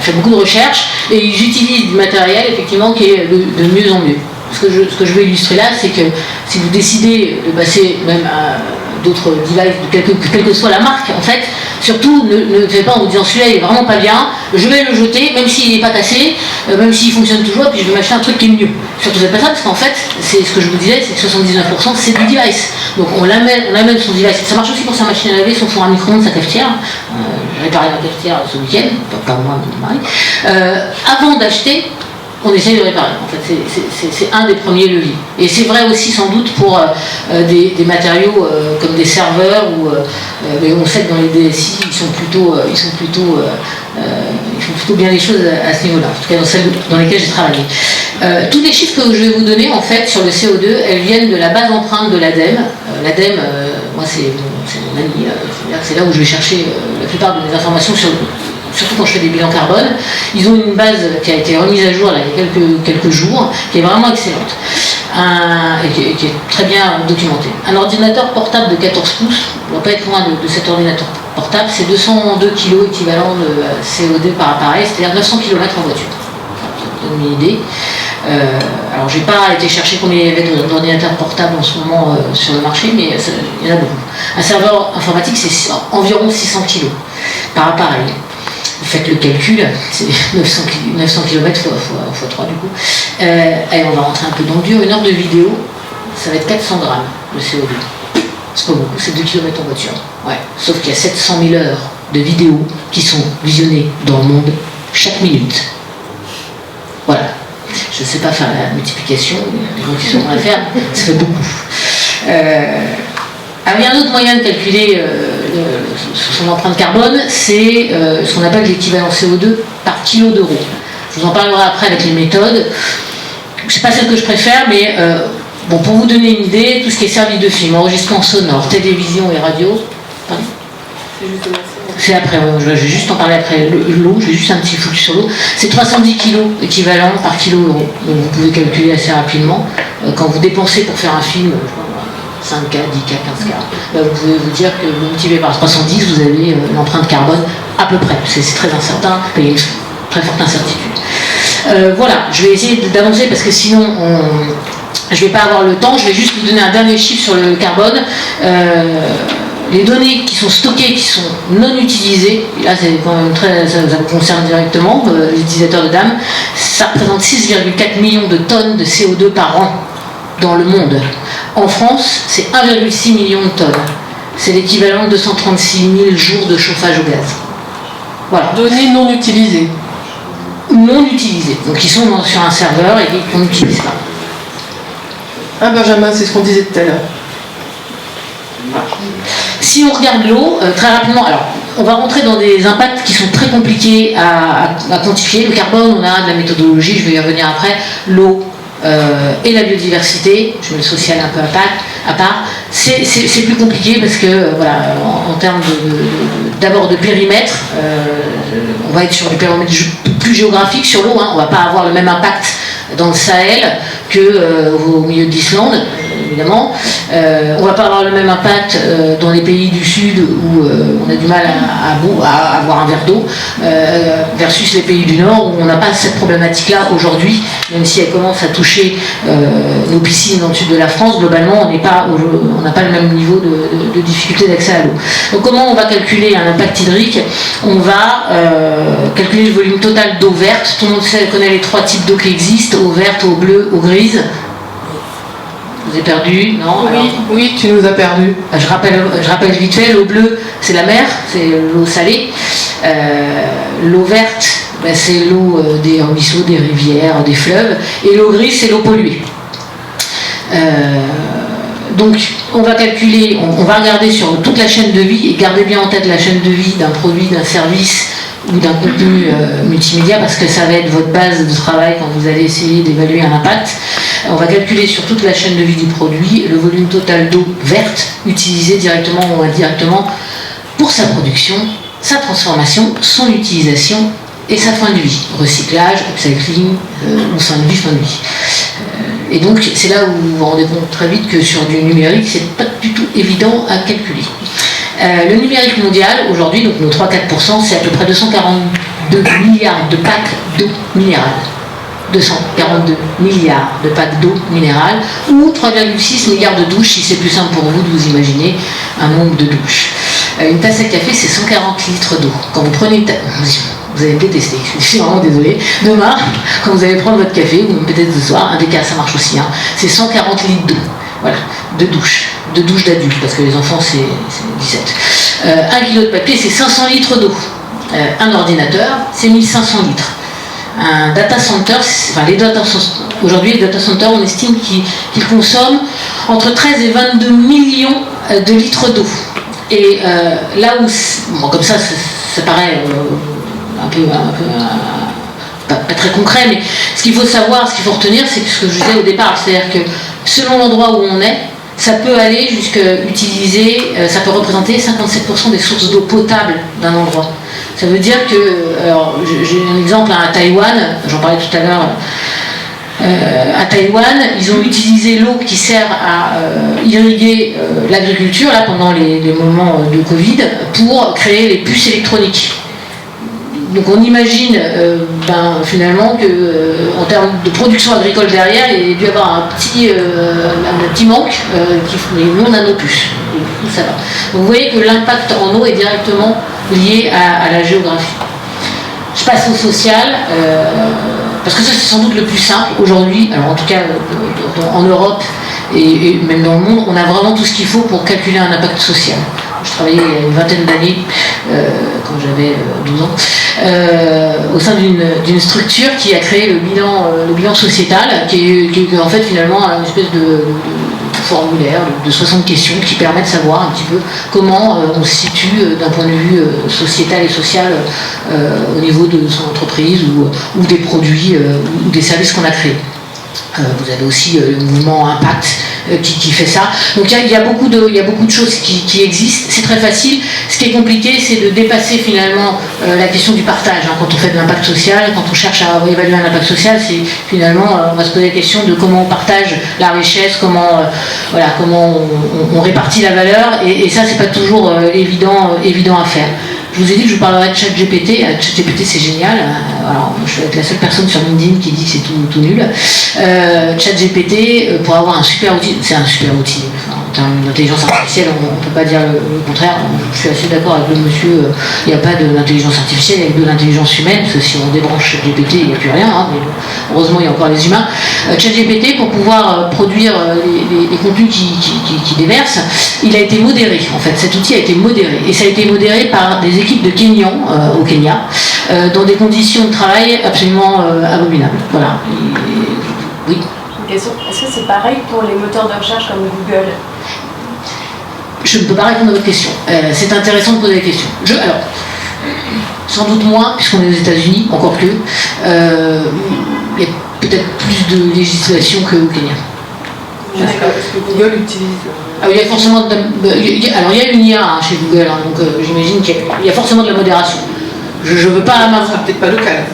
fait beaucoup de recherches et ils utilisent du matériel effectivement qui est de mieux en mieux. Ce que je veux illustrer là, c'est que si vous décidez de passer même à d'autres devices, quelle que soit la marque, en fait, surtout ne le faites pas en vous disant celui-là il est vraiment pas bien, je vais le jeter, même s'il n'est pas cassé, même s'il fonctionne toujours, puis je vais m'acheter un truc qui est mieux. Surtout faites pas ça, parce qu'en fait, c'est ce que je vous disais, c'est que 79% c'est du device. Donc on amène son device. Ça marche aussi pour sa machine à laver, son four à micro-ondes, sa cafetière. J'ai réparé ma cafetière ce week-end, pas moi, mais mon mari. Avant d'acheter, on essaye de réparer. En fait, c'est un des premiers leviers. Et c'est vrai aussi sans doute pour des matériaux comme des serveurs mais on sait que dans les DSI ils font plutôt bien les choses à ce niveau-là. En tout cas dans celles dans lesquelles j'ai travaillé. Tous les chiffres que je vais vous donner en fait sur le CO2, elles viennent de la base empreinte de l'ADEME. L'ADEME, moi c'est mon ami. C'est là où je vais chercher la plupart de mes informations surtout quand je fais des bilans carbone. Ils ont une base qui a été remise à jour là, il y a quelques jours, qui est vraiment excellente et qui est très bien documentée. Un ordinateur portable de 14 pouces, on ne va pas être loin de cet ordinateur portable, c'est 202 kg équivalent de CO2 par appareil, c'est-à-dire 900 km en voiture. Ça donne une idée. Alors j'ai pas été chercher combien il y avait d'ordinateurs portables en ce moment sur le marché, mais il y en a beaucoup. Un serveur informatique c'est environ 600 kg par appareil. Vous faites le calcul, c'est 900 km x 3 du coup. Et on va rentrer un peu dans le dur. Une heure de vidéo, ça va être 400 grammes de CO2. C'est pas beaucoup, c'est 2 km en voiture. Ouais. Sauf qu'il y a 700 000 heures de vidéos qui sont visionnées dans le monde chaque minute. Voilà. Je ne sais pas faire la multiplication, les gens qui sont à faire, ça fait beaucoup. Alors, il y a un autre moyen de calculer son empreinte carbone, c'est ce qu'on appelle l'équivalent CO2 par kilo d'euros. Je vous en parlerai après avec les méthodes. Ce n'est pas celle que je préfère, mais pour vous donner une idée, tout ce qui est service de film, enregistrement sonore, télévision et radio. Pardon ? C'est après, je vais juste en parler après. L'eau, j'ai juste un petit focus sur l'eau. C'est 310 kg équivalent par kilo euro. Donc vous pouvez calculer assez rapidement. Quand vous dépensez pour faire un film, 5K, 10K, 15K. Là, vous pouvez vous dire que vous multipliez par 310, vous avez l'empreinte carbone à peu près. C'est très incertain, il y a une très forte incertitude. Voilà, je vais essayer d'avancer parce que sinon je ne vais pas avoir le temps. Je vais juste vous donner un dernier chiffre sur le carbone. Les données qui sont stockées, qui sont non utilisées, et là c'est quand même ça vous concerne directement, les utilisateurs de DAM, ça représente 6,4 millions de tonnes de CO2 par an dans le monde. En France, c'est 1,6 million de tonnes. C'est l'équivalent de 236 000 jours de chauffage au gaz. Voilà. Données non utilisées. Non utilisées. Donc ils sont sur un serveur et qu'on n'utilise pas. Ah Benjamin, c'est ce qu'on disait tout à l'heure. Si on regarde l'eau, très rapidement, alors on va rentrer dans des impacts qui sont très compliqués à quantifier. Le carbone, on a de la méthodologie, je vais y revenir après. L'eau et la biodiversité, je mets le social un peu à part, c'est plus compliqué parce que voilà, en termes d'abord de périmètre, on va être sur du périmètre plus géographique sur l'eau, hein. On ne va pas avoir le même impact dans le Sahel qu'au milieu de l'Islande, évidemment. On ne va pas avoir le même impact dans les pays du Sud où on a du mal à avoir un verre d'eau versus les pays du Nord où on n'a pas cette problématique-là aujourd'hui, même si elle commence à toucher nos piscines dans le sud de la France. Globalement, on n'a pas le même niveau de difficulté d'accès à l'eau. Donc comment on va calculer un impact hydrique? On va calculer le volume total d'eau verte. Tout le monde connaît les trois types d'eau qui existent: eau verte, eau bleue, eau grise. Vous avez perdu? Non? Oui, tu nous as perdu. Je rappelle vite fait, l'eau bleue, c'est la mer, c'est l'eau salée. L'eau verte, c'est l'eau des ruisseaux, des rivières, des fleuves. Et l'eau grise, c'est l'eau polluée. Donc, on va calculer, on va regarder sur toute la chaîne de vie, et gardez bien en tête la chaîne de vie d'un produit, d'un service ou d'un contenu multimédia, parce que ça va être votre base de travail quand vous allez essayer d'évaluer un impact. On va calculer sur toute la chaîne de vie du produit le volume total d'eau verte utilisée directement ou indirectement pour sa production, sa transformation, son utilisation et sa fin de vie. Recyclage, upcycling, ou fin de vie, et donc c'est là où vous vous rendez compte très vite que sur du numérique, c'est pas du tout évident à calculer. Le numérique mondial, aujourd'hui, donc nos 3-4%, c'est à peu près 242 milliards de packs d'eau minérale. 242 milliards de packs d'eau minérale, ou 3,6 milliards de douches, si c'est plus simple pour vous de vous imaginer un nombre de douches. Une tasse à café, c'est 140 litres d'eau. Quand vous prenez une tasse... Vous allez me détester, je suis vraiment désolée. Demain, quand vous allez prendre votre café, ou peut-être ce soir, un déca, ça marche aussi, hein, c'est 140 litres d'eau. Voilà, de douches d'adultes, parce que les enfants, c'est 17. 1 kilo de papier, c'est 500 litres d'eau. Un ordinateur, c'est 1500 litres. Un data center, aujourd'hui les data centers, on estime qu'ils consomment entre 13 et 22 millions de litres d'eau. Et là où, bon, comme ça paraît un peu pas très concret, mais ce qu'il faut savoir, ce qu'il faut retenir, c'est ce que je disais au départ, c'est-à-dire que selon l'endroit où on est, ça peut aller jusqu'à utiliser, ça peut représenter 57% des sources d'eau potable d'un endroit. Ça veut dire que, alors j'ai un exemple à Taïwan, j'en parlais tout à l'heure, à Taïwan, ils ont utilisé l'eau qui sert à irriguer l'agriculture, là pendant les moments de Covid, pour créer les puces électroniques. Donc on imagine finalement que en termes de production agricole derrière, il y a dû y avoir un petit manque, mais nous on a nos puces. Ça va. Donc vous voyez que l'impact en eau est directement lié à la géographie. Je passe au social, parce que ça c'est sans doute le plus simple aujourd'hui, alors en tout cas en Europe et même dans le monde, on a vraiment tout ce qu'il faut pour calculer un impact social. Je travaillais il y a une vingtaine d'années, quand j'avais 12 ans, au sein d'une structure qui a créé le bilan sociétal, qui est en fait finalement une espèce de formulaire de 60 questions qui permet de savoir un petit peu comment on se situe d'un point de vue sociétal et social au niveau de son entreprise ou des produits ou des services qu'on a créés. Vous avez aussi le mouvement Impact qui fait ça. Donc il y a beaucoup de choses qui existent. C'est très facile. Ce qui est compliqué, c'est de dépasser finalement la question du partage. Quand on fait de l'impact social, quand on cherche à évaluer un impact social, c'est finalement on va se poser la question de comment on partage la richesse, comment on répartit la valeur. Et ça, c'est pas toujours évident à faire. Je vous ai dit que je vous parlerai de ChatGPT. ChatGPT, c'est génial. Alors, je vais être la seule personne sur LinkedIn qui dit que c'est tout nul. ChatGPT, pour avoir un super outil, c'est un super outil. Enfin, en termes d'intelligence artificielle, on ne peut pas dire le contraire. Je suis assez d'accord avec le monsieur. Il n'y a pas d'intelligence artificielle, il y a que de l'intelligence humaine. Parce que si on débranche ChatGPT, il n'y a plus rien. Mais heureusement, il y a encore les humains. ChatGPT, pour pouvoir produire les contenus qui déversent, il a été modéré. En fait, cet outil a été modéré. Et ça a été modéré par des équipes de Kenyans au Kenya, dans des conditions de travail absolument abominables. Voilà. Oui. Est-ce que c'est pareil pour les moteurs de recherche comme Google? Je ne peux pas répondre à votre question. C'est intéressant de poser la question. Alors, sans doute moins, puisqu'on est aux États-Unis, encore que. Il y a peut-être plus de législation qu'au Kenya. D'accord, parce que Google utilise. Il y a forcément alors il y a une IA chez Google, donc j'imagine qu'il y a forcément de la modération. Je ne veux pas Ça sera peut-être pas local.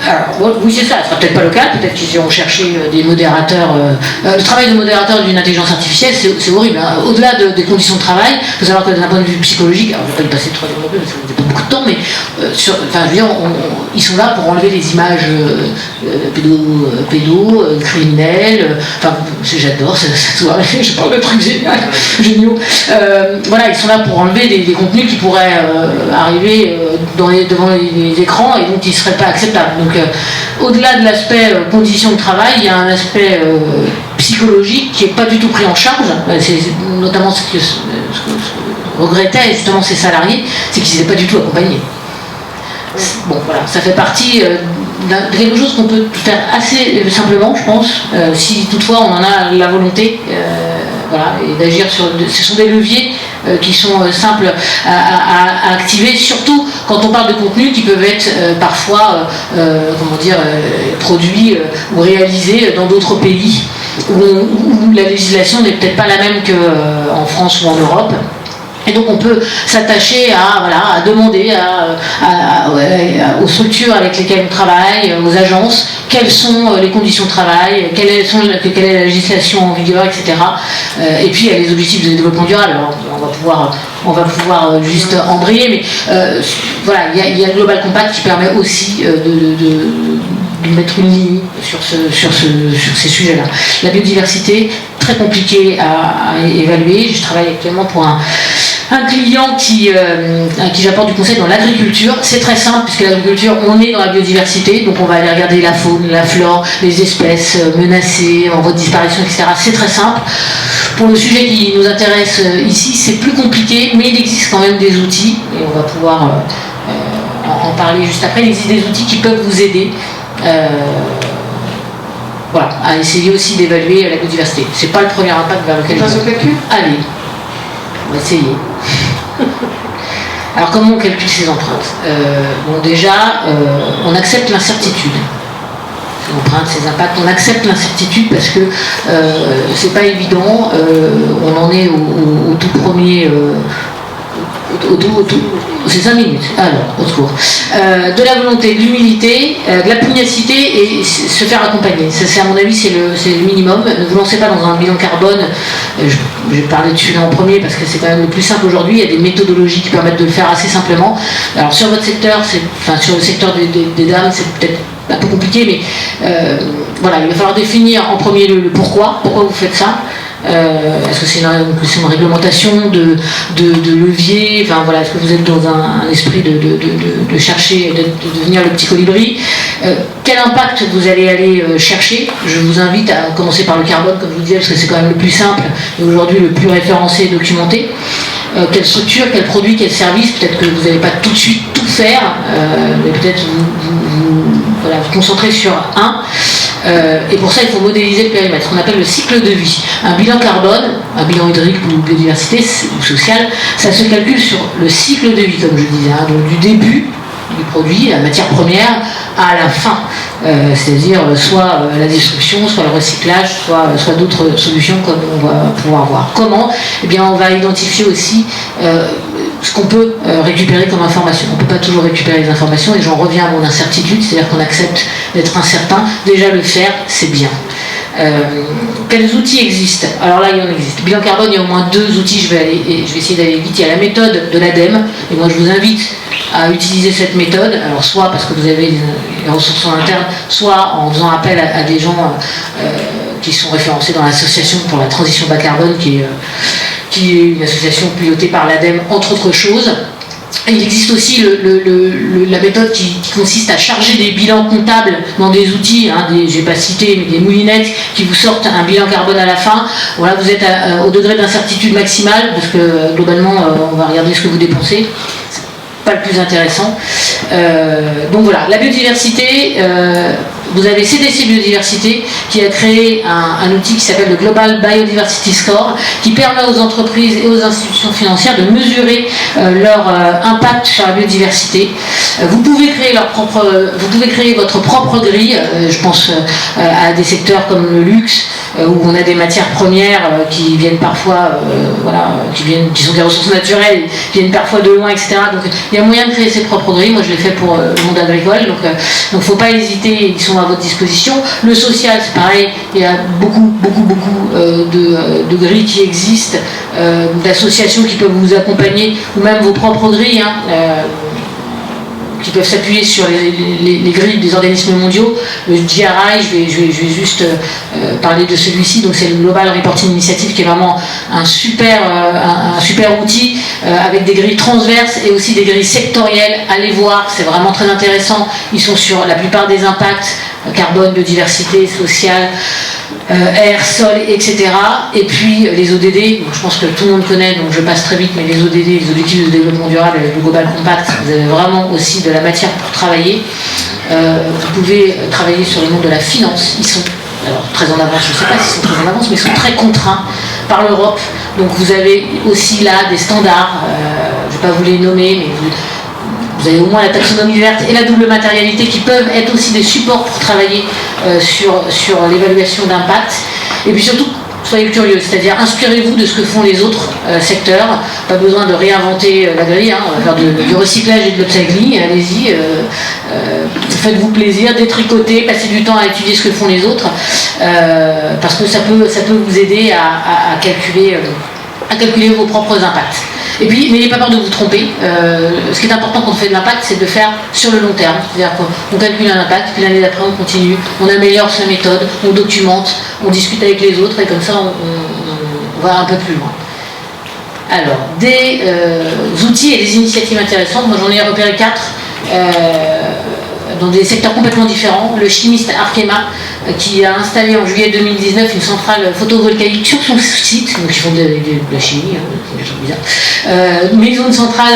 Alors, oui, c'est ça, ça sera peut-être pas local, peut-être qu'ils iront chercher des modérateurs. Le travail de modérateur d'une intelligence artificielle, c'est horrible. Au-delà des conditions de travail, il faut savoir que d'un point de vue psychologique, alors je ne vais pas y passer 3 heures non plus, parce que vous n'avez pas beaucoup de temps, mais je veux dire, ils sont là pour enlever les images criminelles. Enfin, j'adore, je parle de trucs géniaux. Voilà, ils sont là pour enlever des contenus qui pourraient arriver devant les écrans et donc qui ne seraient pas acceptables. Donc, au-delà de l'aspect conditions de travail, il y a un aspect psychologique qui n'est pas du tout pris en charge. C'est notamment ce que regrettaient justement ces salariés, c'est qu'ils n'étaient pas du tout accompagnés. Bon, voilà, ça fait partie de quelque chose qu'on peut faire assez simplement, je pense, si toutefois on en a la volonté. Voilà, et d'agir ce sont des leviers qui sont simples à activer, surtout quand on parle de contenus qui peuvent être parfois produits ou réalisés dans d'autres pays où la législation n'est peut-être pas la même qu'en France ou en Europe. Et donc on peut s'attacher à demander aux structures avec lesquelles on travaille, aux agences, quelles sont les conditions de travail, quelle est la législation en vigueur, etc. Et puis il y a les objectifs de développement durable. Alors, on va pouvoir juste embrayer, mais voilà, il y a le Global Compact qui permet aussi de mettre une ligne sur ces sujets-là. La biodiversité, très compliquée à évaluer. Je travaille actuellement pour un client à qui j'apporte du conseil dans l'agriculture. C'est très simple, puisque l'agriculture, on est dans la biodiversité, donc on va aller regarder la faune, la flore, les espèces menacées, en voie de disparition, etc. C'est très simple. Pour le sujet qui nous intéresse ici, c'est plus compliqué, mais il existe quand même des outils, et on va pouvoir en parler juste après. Il existe des outils qui peuvent vous aider à essayer aussi d'évaluer la biodiversité. C'est pas le premier impact vers lequel on passe au calcul. Allez, on va essayer. Alors comment on calcule ces empreintes? Déjà, on accepte l'incertitude. Ces empreintes, ces impacts, on accepte l'incertitude parce que c'est pas évident. On en est au tout premier. C'est 5 minutes, alors, au secours. De la volonté, de l'humilité, de la pugnacité et se faire accompagner. Ça, à mon avis, c'est le minimum. Ne vous lancez pas dans un bilan carbone. Je vais parler dessus là en premier parce que c'est quand même le plus simple aujourd'hui. Il y a des méthodologies qui permettent de le faire assez simplement. Alors, sur votre secteur, sur le secteur des dames, c'est peut-être un peu compliqué, mais voilà, il va falloir définir en premier lieu le pourquoi vous faites ça. Est-ce que c'est une réglementation de levier, enfin voilà, est-ce que vous êtes dans un esprit de chercher, de devenir le petit colibri, quel impact vous allez aller chercher? Je vous invite à commencer par le carbone, comme je vous disais, parce que c'est quand même le plus simple et aujourd'hui le plus référencé et documenté. Quelle structure, quel produit, quel service, peut-être que vous n'allez pas tout de suite tout faire, mais peut-être vous concentrer sur un. Et pour ça, il faut modéliser le périmètre, ce qu'on appelle le cycle de vie. Un bilan carbone, un bilan hydrique ou biodiversité ou social, ça se calcule sur le cycle de vie, comme je disais, donc du début du produit, la matière première, à la fin. C'est-à-dire soit la destruction, soit le recyclage, soit d'autres solutions comme on va pouvoir voir. Comment? Eh bien, on va identifier aussi ce qu'on peut récupérer comme information. On ne peut pas toujours récupérer les informations et j'en reviens à mon incertitude, c'est-à-dire qu'on accepte d'être incertain. Déjà le faire, c'est bien. Quels outils existent? Alors là, il y en existe. Bilan carbone, il y a au moins 2 outils, je vais essayer d'aller vite. Il y a la méthode de l'ADEME, et moi je vous invite à utiliser cette méthode, alors soit parce que vous avez les ressources en interne, soit en faisant appel à des gens qui sont référencés dans l'association pour la transition bas carbone, qui est une association pilotée par l'ADEME, entre autres choses. Il existe aussi la méthode qui consiste à charger des bilans comptables dans des outils, je n'ai pas cité, mais des moulinettes qui vous sortent un bilan carbone à la fin. Voilà, vous êtes au degré d'incertitude maximale, parce que globalement, on va regarder ce que vous dépensez. C'est pas le plus intéressant. Donc voilà, la biodiversité, vous avez CDC Biodiversité qui a créé un outil qui s'appelle le Global Biodiversity Score, qui permet aux entreprises et aux institutions financières de mesurer leur impact sur la biodiversité. Vous pouvez créer votre propre grille. Je pense à des secteurs comme le luxe, où on a des matières premières qui viennent parfois, qui sont des ressources naturelles, qui viennent parfois de loin, etc. Donc il y a moyen de créer ses propres grilles. Moi je l'ai fait pour le monde agricole, donc il ne faut pas hésiter, ils sont à votre disposition. Le social, c'est pareil, il y a beaucoup de grilles qui existent, d'associations qui peuvent vous accompagner, ou même vos propres grilles, qui peuvent s'appuyer sur les grilles des organismes mondiaux. Le GRI, je vais juste parler de celui-ci, donc c'est le Global Reporting Initiative, qui est vraiment un super outil, avec des grilles transverses et aussi des grilles sectorielles. Allez voir, c'est vraiment très intéressant. Ils sont sur la plupart des impacts, carbone, biodiversité, social, air, sol, etc. Et puis les ODD, donc je pense que tout le monde connaît, donc je passe très vite, mais les ODD, les objectifs de développement durable, le Global Compact, vous avez vraiment aussi de la matière pour travailler. Vous pouvez travailler sur le monde de la finance. Ils sont très en avance, je ne sais pas s'ils sont très en avance, mais ils sont très contraints par l'Europe. Donc vous avez aussi là des standards, je ne vais pas vous les nommer, mais vous avez au moins la taxonomie verte et la double matérialité qui peuvent être aussi des supports pour travailler sur l'évaluation d'impact. Et puis surtout, soyez curieux, c'est-à-dire inspirez-vous de ce que font les autres secteurs. Pas besoin de réinventer la grille, on va faire du recyclage et de l'upcycling, allez-y, faites-vous plaisir, détricotez, passez du temps à étudier ce que font les autres, parce que ça peut vous aider à calculer vos propres impacts. Et puis, n'ayez pas peur de vous tromper. Ce qui est important quand on fait de l'impact, c'est de le faire sur le long terme. C'est-à-dire qu'on calcule un impact, puis l'année d'après, on continue, on améliore sa méthode, on documente, on discute avec les autres, et comme ça, on va un peu plus loin. Alors, des outils et des initiatives intéressantes. Moi, j'en ai repéré 4. Dans des secteurs complètement différents. Le chimiste Arkema, qui a installé en juillet 2019 une centrale photovoltaïque sur son site, donc ils font de la chimie, c'est des choses bizarres. Mais ils ont une centrale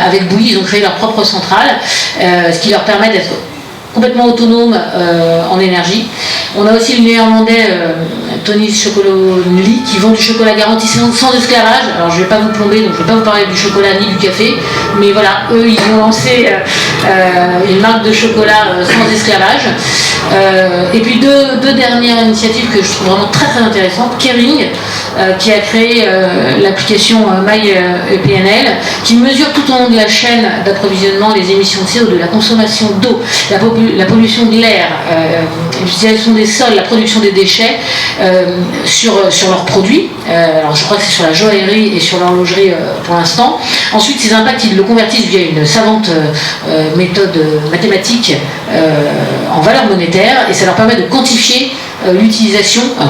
avec bouillie, ils ont créé leur propre centrale, ce qui leur permet d'être complètement autonome en énergie. On a aussi le néerlandais Tony Chocolonely qui vend du chocolat garanti sans esclavage. Alors je ne vais pas vous plomber, donc je ne vais pas vous parler du chocolat ni du café, mais voilà, eux ils ont lancé une marque de chocolat sans esclavage. Et puis deux dernières initiatives que je trouve vraiment très très intéressantes. Kering qui a créé l'application MyEPNL qui mesure tout au long de la chaîne d'approvisionnement les émissions de CO2, la consommation d'eau, la pollution de l'air, l'utilisation des sols, la production des déchets sur leurs produits. Alors je crois que c'est sur la joaillerie et sur l'horlogerie pour l'instant. Ensuite ces impacts ils le convertissent via une savante méthode mathématique en valeur monétaire et ça leur permet de quantifier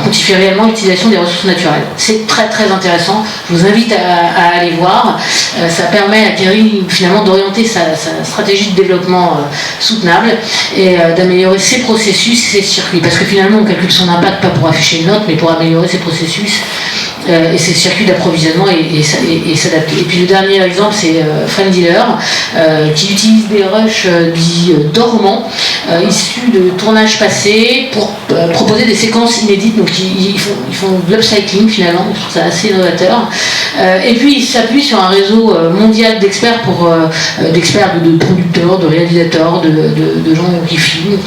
quantifier réellement l'utilisation des ressources naturelles. C'est très très intéressant, je vous invite à aller voir. Ça permet à Kering finalement d'orienter sa stratégie de développement soutenable et d'améliorer ses processus, ses circuits, parce que finalement on calcule son impact pas pour afficher une note mais pour améliorer ses processus et ses circuits d'approvisionnement et s'adapter. Et puis le dernier exemple, c'est Frienddealer, qui utilise des rushs dits dormants, issus de tournages passés pour proposer des séquences inédites. Donc ils font de l'upcycling finalement, je trouve ça assez innovateur. Et puis ils s'appuient sur un réseau mondial d'experts, d'experts, de producteurs, de réalisateurs, de gens qui filment,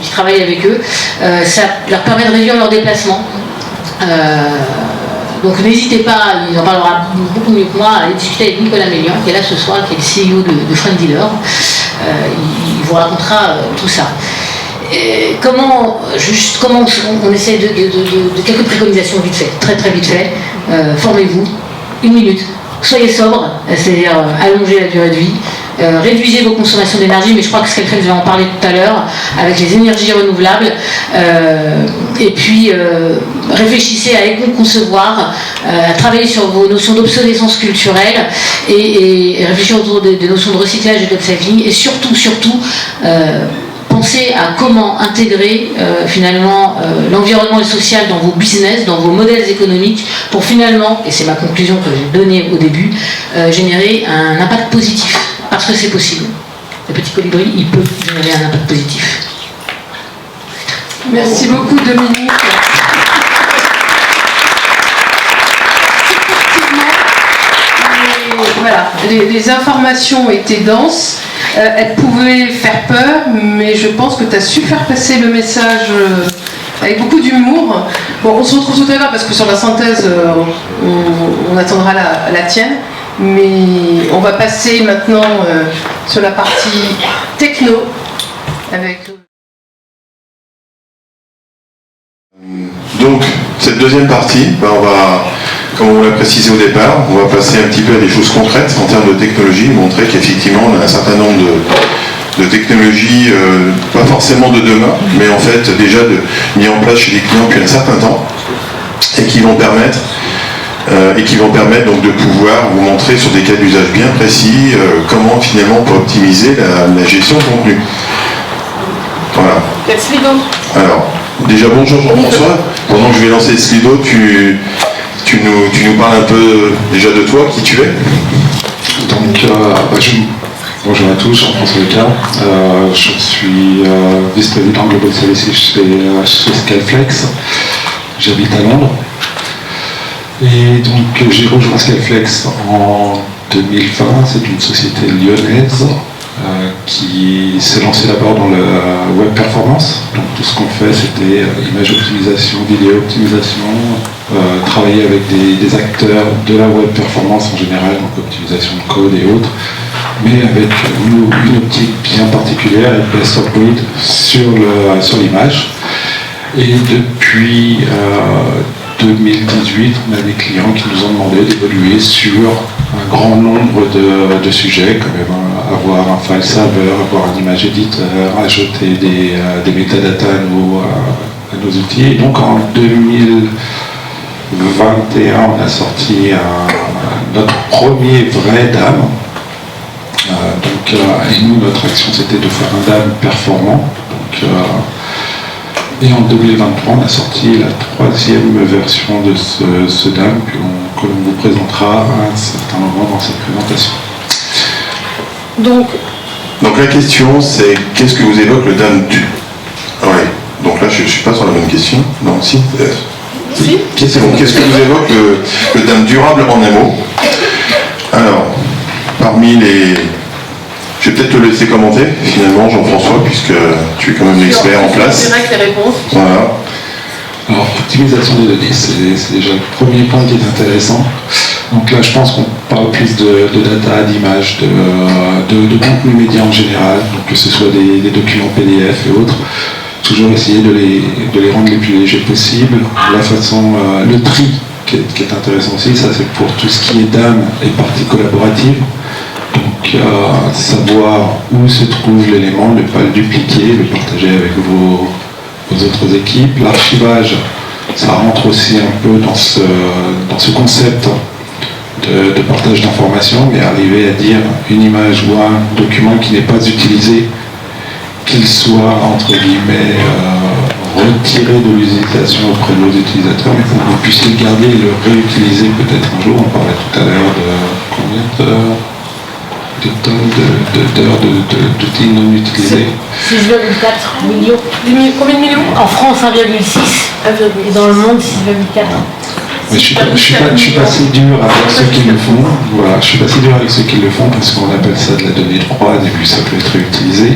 qui travaillent avec eux. Ça leur permet de réduire leurs déplacements. Donc n'hésitez pas, il en parlera beaucoup mieux que moi, à aller discuter avec Nicolas Mélian, qui est là ce soir, qui est le CEO de Frienddealer. Il vous racontera tout ça. Et comment on essaie de quelques préconisations vite fait, très très vite fait. Formez-vous, 1 minute. Soyez sobre, c'est-à-dire allonger la durée de vie. Réduisez vos consommations d'énergie, mais je crois que Scaleflex va en parler tout à l'heure, avec les énergies renouvelables. Et puis, réfléchissez à éco-concevoir, à travailler sur vos notions d'obsolescence culturelle et réfléchir autour des notions de recyclage et d'upcycling. Et surtout, pensez à comment intégrer finalement l'environnement et le social dans vos business, dans vos modèles économiques, pour finalement, et c'est ma conclusion que j'ai donnée au début, générer un impact positif. Parce que c'est possible. Le petit colibri, il peut générer un impact positif. Merci beaucoup, Dominique. Voilà, les informations étaient denses, elles pouvaient faire peur, mais je pense que tu as su faire passer le message avec beaucoup d'humour. Bon, on se retrouve tout à l'heure parce que sur la synthèse, on attendra la tienne. Mais on va passer maintenant sur la partie techno avec... Donc, cette deuxième partie, comme on l'a précisé au départ, on va passer un petit peu à des choses concrètes en termes de technologie, montrer qu'effectivement on a un certain nombre de technologies, pas forcément de demain, mais en fait déjà mis en place chez les clients depuis un certain temps, et qui vont permettre donc de pouvoir vous montrer sur des cas d'usage bien précis comment finalement on peut optimiser la gestion de contenu. Voilà. Alors, déjà bonjour Jean-François. Pendant que je vais lancer le Slido, tu nous parles un peu déjà de toi, qui tu es. Donc, bonjour à tous, Jean-François Lecard. Je suis vice-président Global Services chez Scaleflex. J'habite à Londres. Et donc j'ai rejoint Scaleflex en 2020, c'est une société lyonnaise qui s'est lancée d'abord dans le web performance. Donc tout ce qu'on fait c'était image optimisation, vidéo optimisation, travailler avec des acteurs de la web performance en général, donc optimisation de code et autres, mais avec une optique bien particulière, et best of breed sur l'image. Et depuis 2018, on a des clients qui nous ont demandé d'évoluer sur un grand nombre de sujets, quand même avoir un file server, avoir un image éditeur, ajouter des métadatas à nos outils. Et donc en 2021, on a sorti notre premier vrai DAM. Et nous, notre action, c'était de faire un DAM performant. Et en 2023, on a sorti la 3e version de ce DAM que l'on vous présentera à un certain moment dans cette présentation. Donc la question c'est qu'est-ce que vous évoque le DAM du... Ouais. Donc là je ne suis pas sur la bonne question. Non, si. Si. Qu'est-ce que vous évoque le DAM durable en un mot? Alors, parmi les... Je vais peut-être te laisser commenter, finalement, Jean-François, puisque tu es quand même l'expert en place. Direct les réponses. Voilà. Alors, optimisation des données, c'est déjà le premier point qui est intéressant. Donc là, je pense qu'on parle plus de data, d'images, de contenu média en général, donc que ce soit des documents PDF et autres. Toujours essayer de les rendre les plus légers possible. La façon, le tri qui est intéressant aussi, ça c'est pour tout ce qui est DAM et partie collaborative. Donc savoir où se trouve l'élément, ne pas le dupliquer, le partager avec vos autres équipes. L'archivage, ça rentre aussi un peu dans ce concept de partage d'informations, mais arriver à dire une image ou un document qui n'est pas utilisé, qu'il soit entre guillemets retirer de l'utilisation auprès de nos utilisateurs, mais pour que vous puissiez le garder et le réutiliser peut-être un jour. On parlait tout à l'heure de combien de tonnes d'heures d'outils non utilisés. 6,4 millions. Combien de millions? En France, 1,6. Et dans le monde, 6,4. Mais je suis pas si dur avec ceux qui le font. Voilà, je suis pas si dur avec ceux qui le font parce qu'on appelle ça de la donnée de prod et puis ça peut être réutilisé.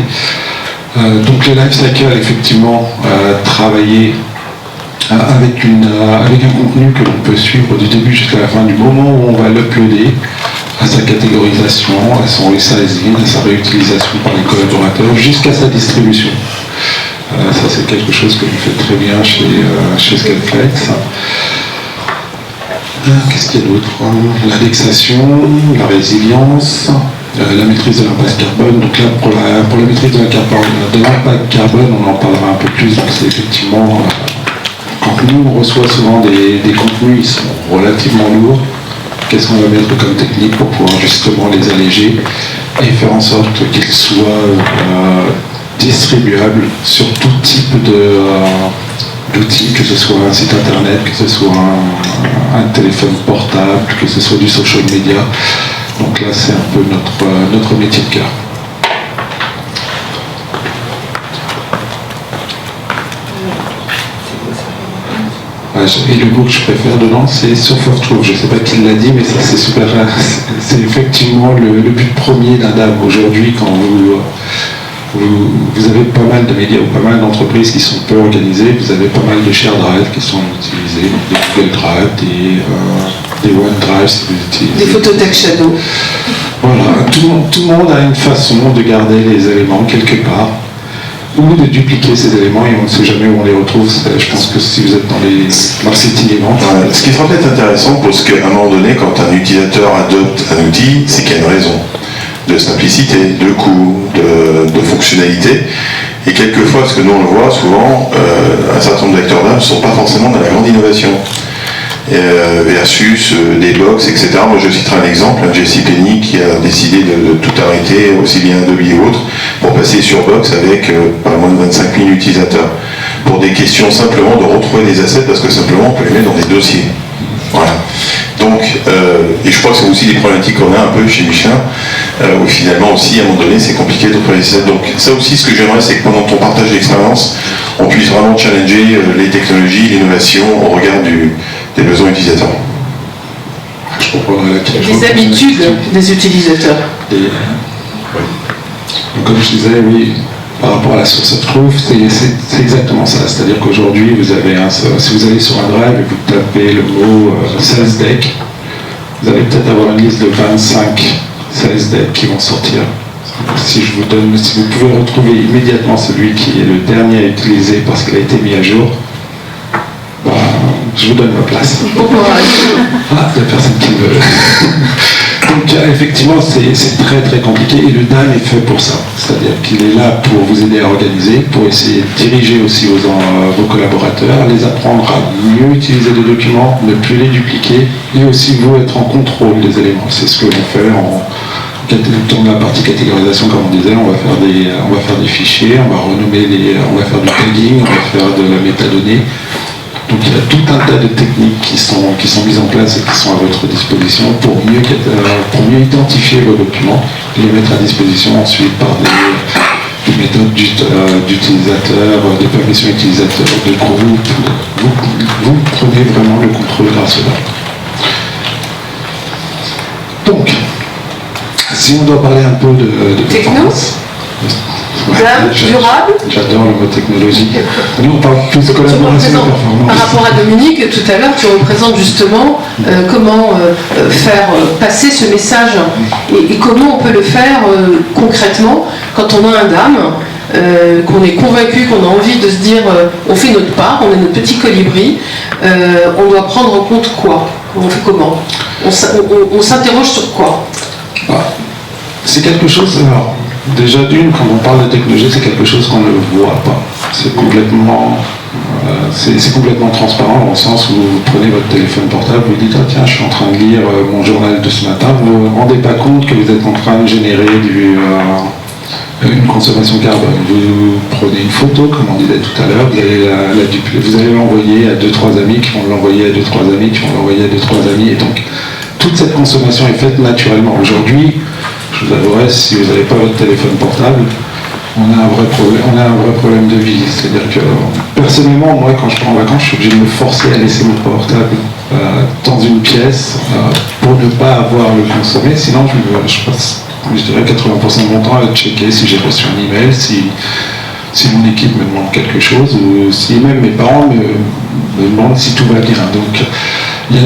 Donc le lifecycle, effectivement, travailler avec un contenu que l'on peut suivre du début jusqu'à la fin, du moment où on va l'uploader, à sa catégorisation, à son resizing, à sa réutilisation par les collaborateurs, jusqu'à sa distribution. Ça c'est quelque chose que l'on fait très bien chez Scaleflex. Qu'est-ce qu'il y a d'autre? L'indexation, la résilience, la maîtrise de l'impact carbone. Donc là, pour la maîtrise de l'impact carbone, on en parlera un peu plus. Donc c'est effectivement, quand nous on reçoit souvent des contenus, ils sont relativement lourds. Qu'est-ce qu'on va mettre comme technique pour pouvoir justement les alléger et faire en sorte qu'ils soient distribuables sur tout type d'outils, que ce soit un site internet, que ce soit un téléphone portable, que ce soit du social media. Donc là, c'est un peu notre métier de cœur. Et le mot que je préfère dedans, c'est Source of Truth. Je ne sais pas qui l'a dit, mais ça c'est super. C'est effectivement le but premier d'un DAM. Aujourd'hui, quand vous avez pas mal de médias ou pas mal d'entreprises qui sont peu organisées, vous avez pas mal de share drive qui sont utilisés, donc des Google Drive, des OneDrive si vous utilisez. Des Phototek Shadow. Voilà, tout le monde a une façon de garder les éléments quelque part, ou de dupliquer ces éléments et on ne sait jamais où on les retrouve. Je pense que si vous êtes dans le site innovant. Ce qui sera peut-être intéressant, parce qu'à un moment donné, quand un utilisateur adopte un outil, c'est qu'il y a une raison de simplicité, de coût, de fonctionnalité. Et quelquefois, ce que nous on le voit souvent, un certain nombre d'acteurs d'âme ne sont pas forcément dans la grande innovation. Versus des box, etc. Moi je citerai un exemple, JCPenney qui a décidé de tout arrêter, aussi bien Adobe et autres, pour passer sur box avec pas moins de 25 000 utilisateurs. Pour des questions simplement de retrouver des assets, parce que simplement on peut les mettre dans des dossiers. Voilà. Donc, et je crois que c'est aussi des problématiques qu'on a un peu chez Michelin, où finalement aussi à un moment donné c'est compliqué de trouver les assets. Donc ça aussi ce que j'aimerais c'est que pendant ton partage d'expérience, on puisse vraiment challenger les technologies, l'innovation au regard des besoins utilisateurs. Je comprendrai Les habitudes des utilisateurs. Donc, comme je disais, oui, par rapport à la source of truth, c'est exactement ça. C'est-à-dire qu'aujourd'hui, si vous allez sur un drive et vous tapez le mot sales deck, vous allez peut-être avoir une liste de 25 sales decks qui vont sortir. Si vous pouvez retrouver immédiatement celui qui est le dernier à utiliser parce qu'il a été mis à jour, je vous donne ma place. Bon courage. Ah, il n'y a personne qui veut. Donc effectivement, c'est très très compliqué et le DAM est fait pour ça. C'est-à-dire qu'il est là pour vous aider à organiser, pour essayer de diriger aussi vos collaborateurs, les apprendre à mieux utiliser les documents, ne plus les dupliquer et aussi vous être en contrôle des éléments. C'est ce que l'on fait dans la partie catégorisation, comme on disait, on va faire des fichiers, on va renommer on va faire du tagging, on va faire de la métadonnée. Donc il y a tout un tas de techniques qui sont mises en place et qui sont à votre disposition pour mieux identifier vos documents et les mettre à disposition ensuite par des méthodes d'utilisateurs, des permissions utilisateurs, de groupes. Vous prenez vraiment le contrôle grâce au DAM. Donc, si on doit parler un peu de performance. Durable. J'adore le mot technologique. Nous, on parle plus de collaboration et de performance. Par rapport à Dominique, tout à l'heure, tu représentes justement comment faire passer ce message et comment on peut le faire concrètement quand on a un DAM, qu'on est convaincu, qu'on a envie de se dire on fait notre part, on est notre petit colibri, on doit prendre en compte quoi? On fait comment? On s'interroge sur quoi? C'est quelque chose... Alors, déjà d'une, quand on parle de technologie, c'est quelque chose qu'on ne voit pas. C'est complètement transparent dans le sens où vous prenez votre téléphone portable, vous dites tiens, je suis en train de lire mon journal de ce matin, vous ne vous rendez pas compte que vous êtes en train de générer une consommation carbone. Vous prenez une photo, comme on disait tout à l'heure, vous allez l'envoyer à 2-3 amis qui vont l'envoyer à 2-3 amis qui vont l'envoyer à 2-3 amis, et donc toute cette consommation est faite naturellement. Aujourd'hui, je vous avouerai, si vous n'avez pas votre téléphone portable, on a un vrai problème de vie. C'est-à-dire que, personnellement, moi, quand je pars en vacances, je suis obligé de me forcer à laisser mon portable dans une pièce pour ne pas avoir le consommé. Sinon, je passe, je dirais, 80% de mon temps à checker si j'ai reçu un email, si mon équipe me demande quelque chose, ou si même mes parents me demandent si tout va bien. Donc,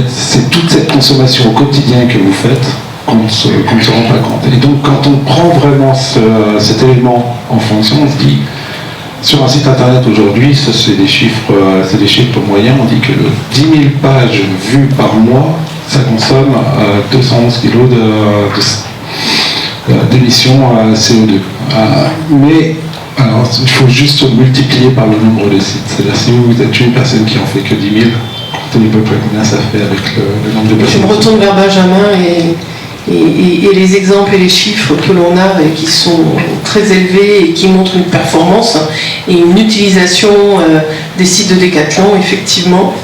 c'est toute cette consommation au quotidien que vous faites qu'on ne se rend pas compte. Et donc, quand on prend vraiment cet élément en fonction, on se dit, sur un site internet aujourd'hui, ça c'est des chiffres moyens, on dit que 10 000 pages vues par mois, ça consomme 211 kilos d'émissions CO2. Mais alors, il faut juste multiplier par le nombre de sites. C'est-à-dire, si vous êtes une personne qui en fait que 10 000, comptez à peu près combien ça fait avec le nombre de personnes. Je me retourne vers Benjamin et les exemples et les chiffres que l'on a et qui sont très élevés et qui montrent une performance et une utilisation des sites de Decathlon, effectivement,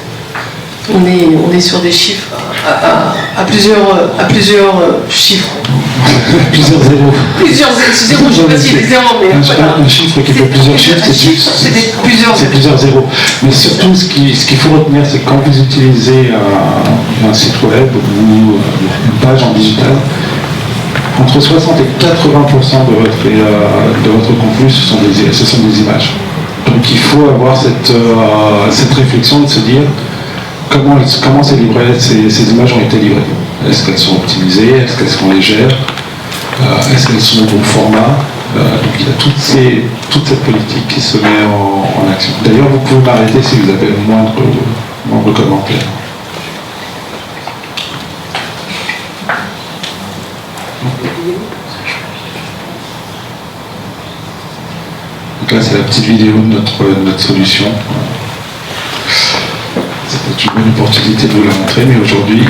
on est sur des chiffres à plusieurs chiffres. Plusieurs zéros. Plusieurs zéros, je ne sais pas s'il y a des zéros, mais voilà. Un chiffre qui fait plusieurs chiffres, c'est plusieurs zéros. Mais surtout, ce qu'il faut retenir, c'est que quand vous utilisez un site web ou une page en digital, entre 60 et 80% de votre contenu, ce sont des images. Donc il faut avoir cette réflexion de se dire comment ces images ont été livrées. Est-ce qu'elles sont optimisées? Est-ce qu'elles sont légères? Est-ce qu'elles sont au bon format? Donc il y a toute cette politique qui se met en action. D'ailleurs, vous pouvez m'arrêter si vous avez le moindre commentaire. Donc là, c'est la petite vidéo de notre solution. C'est une bonne opportunité de vous la montrer, mais aujourd'hui,